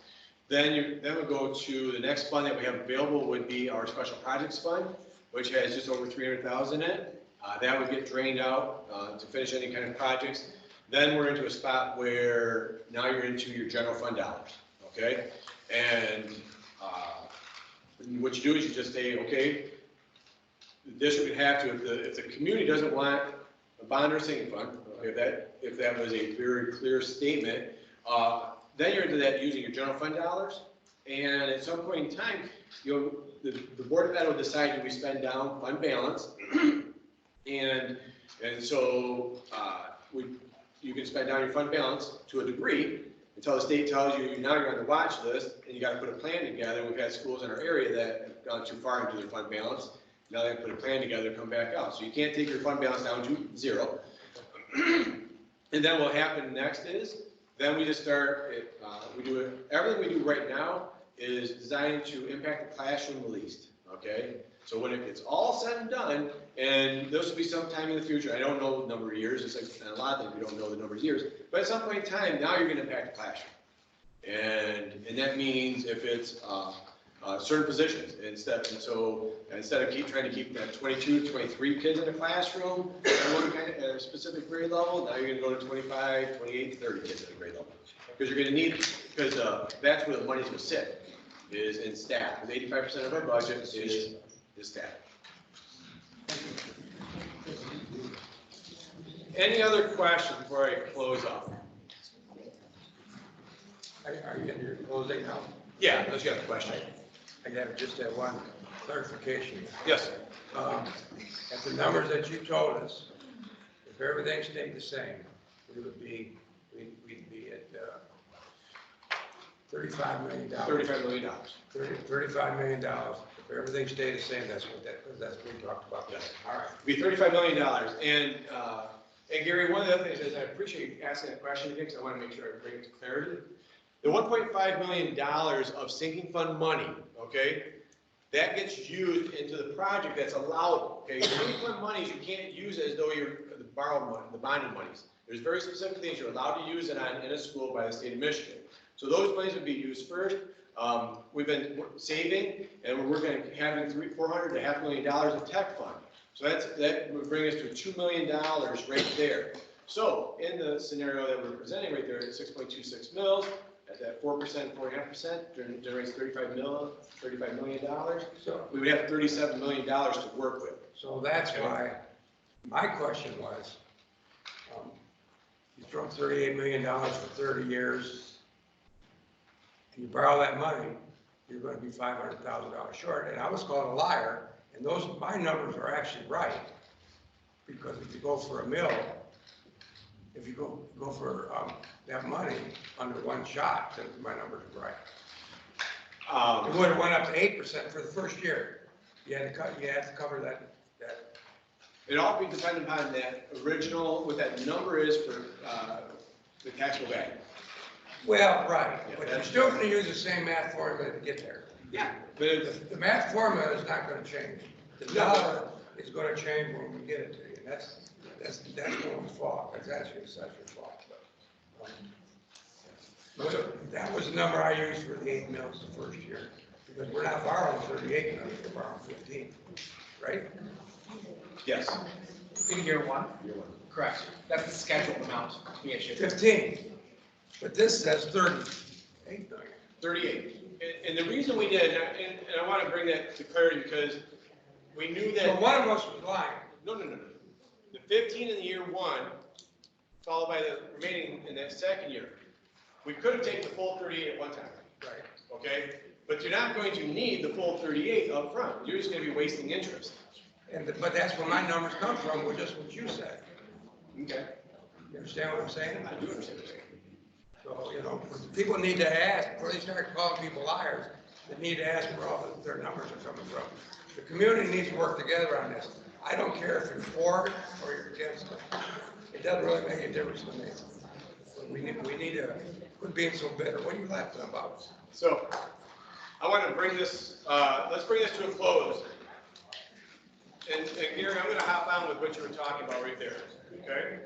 Then we'll go to the next fund that we have available would be our special projects fund, which has just over $300,000 in it. That would get drained out to finish any kind of projects. Then we're into a spot where now you're into your general fund dollars, okay? And what you do is you just say, okay, the district would have to, if the community doesn't want a bond or sinking fund, okay, if that was a very clear statement, then you're into that using your general fund dollars. And at some point in time, the Board of Ed will decide, do we spend down fund balance? And so you can spend down your fund balance to a degree until the state tells you now you're on the watch list and you got to put a plan together. We've had schools in our area that have gone too far into their fund balance. Now they have to put a plan together to come back out. So you can't take your fund balance down to zero. And then what happens next is, then we just start, everything we do right now is designed to impact the classroom the least, okay? So when it gets all said and done, and this will be sometime in the future, I don't know the number of years, it's like a lot of things, we don't know the number of years, but at some point in time, now you're gonna impact the classroom. And that means if it's certain positions, instead of trying to keep that 22, 23 kids in a classroom at a specific grade level, now you're gonna go to 25, 28, 30 kids at a grade level. Because you're gonna need, because that's where the money's gonna sit, is in staff. Because 85% of our budget is staff. Any other questions before I close up? Are you in your closing now? Yeah, unless you have a question. I got just that one clarification. Yes. At the numbers that you told us, if everything stayed the same, we'd be at $35 million. $35 million. $35 million. If everything stayed the same, that's what we talked about. Yes. All right. It'd be $35 million. And Gary, one of the other things is I appreciate you asking that question again, because I want to make sure I bring it to clarity. The $1.5 million of sinking fund money, okay, that gets used into the project that's allowed, okay? Sinking fund monies you can't use as though you're the borrowed money, the bonded monies. There's very specific things you're allowed to use it on in a school by the state of Michigan. So those monies would be used first. We've been saving, and we're working on having $400 to $500,000 of tech fund. So that would bring us to $2 million right there. So in the scenario that we're presenting right there at 6.26 mils, at that 4%, 4.5%, generates $35 million. So we would have $37 million to work with. So that's why my question was, you throw $38 million for 30 years, and you borrow that money, you're going to be $500,000 short. And I was called a liar, and my numbers are actually right, because if you go for a mill, if you go for that money under one shot, then my numbers are right. It would have went up to 8% for the first year. You had to cover that. It all be dependent upon that original, what that number is for the taxable value. Well, right, Yeah, but you're still going to use the same math formula to get there. Yeah. The math formula is not going to change. The dollar is gonna change when we get it to you. That's no one's fault. That's actually Assessor's fault. That was the number I used for the 8 mils the first year, because we're not borrowing 38 mils, we're borrowing 15, right? Yes. In year one? Correct. That's the scheduled amount to be issued. 15, but this says 38 million. 38. And the reason we did, and I want to bring that to clarity because we knew So that. one of us was lying. No. The 15 in the year one, followed by the remaining in that second year. We could have taken the full 38 at one time. Right. Okay? But you're not going to need the full 38 up front. You're just going to be wasting interest. But that's where my numbers come from, was just what you said. Okay? You understand what I'm saying? I do understand what you're saying. So, you know, people need to ask, before they start calling people liars, they need to ask where all their numbers are coming from. The community needs to work together on this. I don't care if you're for it or you're against it. It doesn't really make a difference to me. We need to quit being so bitter. What are you laughing about? So, I want to bring this, let's bring this to a close. And Gary, I'm going to hop on with what you were talking about right there, okay?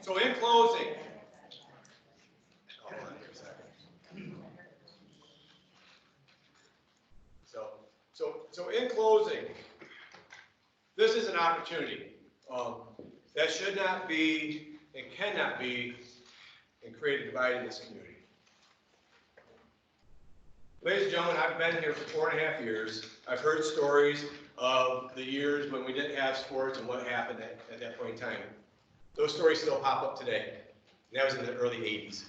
So in closing, hold on here a second. So in closing, this is an opportunity that should not be and cannot be and create a divide in this community. Ladies and gentlemen, I've been here for 4.5 years. I've heard stories of the years when we didn't have sports and what happened at that point in time. Those stories still pop up today. And that was in the early 80s.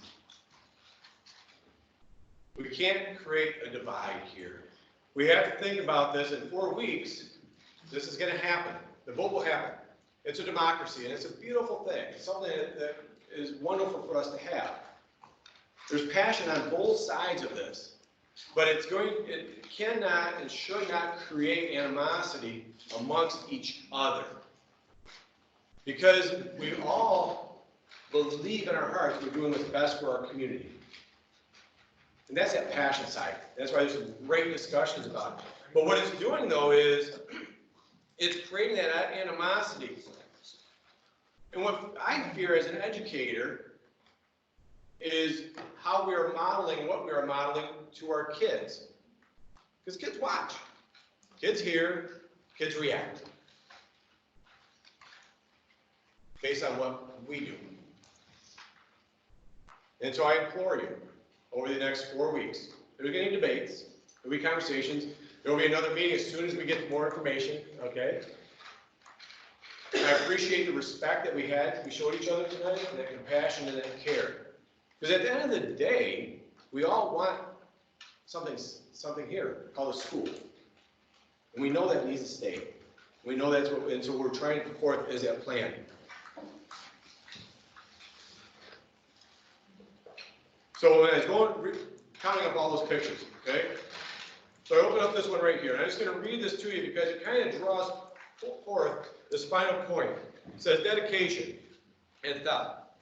We can't create a divide here. We have to think about this in 4 weeks. This is going to happen. The vote will happen. It's a democracy, and it's a beautiful thing. It's something that is wonderful for us to have. There's passion on both sides of this, but it cannot and should not create animosity amongst each other. Because we all believe in our hearts we're doing what's best for our community. And that's that passion side. That's why there's some great discussions about it. But what it's doing, though, is it's creating that animosity. And what I fear as an educator is how we are modeling, what we are modeling to our kids. Because kids watch. Kids hear, kids react. Based on what we do. And so I implore you, over the next 4 weeks, there's going to be debates, there'll be conversations, there will be another meeting as soon as we get more information, okay? And I appreciate the respect that we showed each other tonight, and that compassion and that care. Because at the end of the day, we all want something here called a school. And we know that needs to stay. We know that's what, and so we're trying to put forth as that plan. So as counting up all those pictures, okay? So I open up this one right here, and I'm just going to read this to you because it kind of draws forth the spinal point. It says dedication and thought.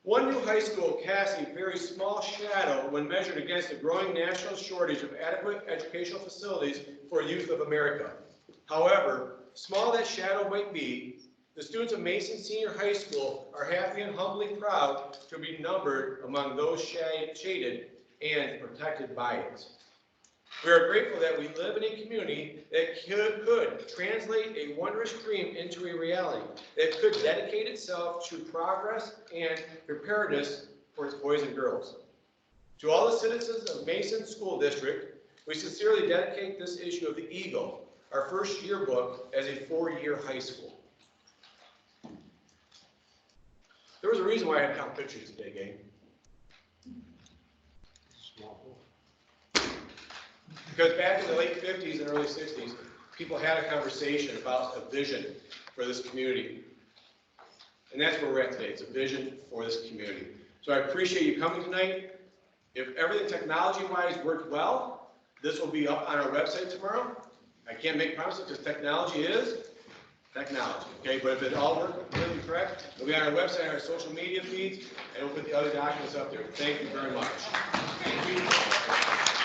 One new high school casts a very small shadow when measured against the growing national shortage of adequate educational facilities for youth of America. However, small that shadow might be, the students of Mason Senior High School are happy and humbly proud to be numbered among those shaded and protected by it. We are grateful that we live in a community that could translate a wondrous dream into a reality, that could dedicate itself to progress and preparedness for its boys and girls. To all the citizens of Mason School District, we sincerely dedicate this issue of the Eagle, our first yearbook as a 4-year high school. There was a reason why I had to count pictures today, gang. Because back in the late 50s and early 60s, people had a conversation about a vision for this community. And that's where we're at today. It's a vision for this community. So I appreciate you coming tonight. If everything technology-wise worked well, this will be up on our website tomorrow. I can't make promises because technology is technology, okay? But if it all worked really correct, it'll be on our website, on our social media feeds, and we'll put the other documents up there. Thank you very much. Thank you.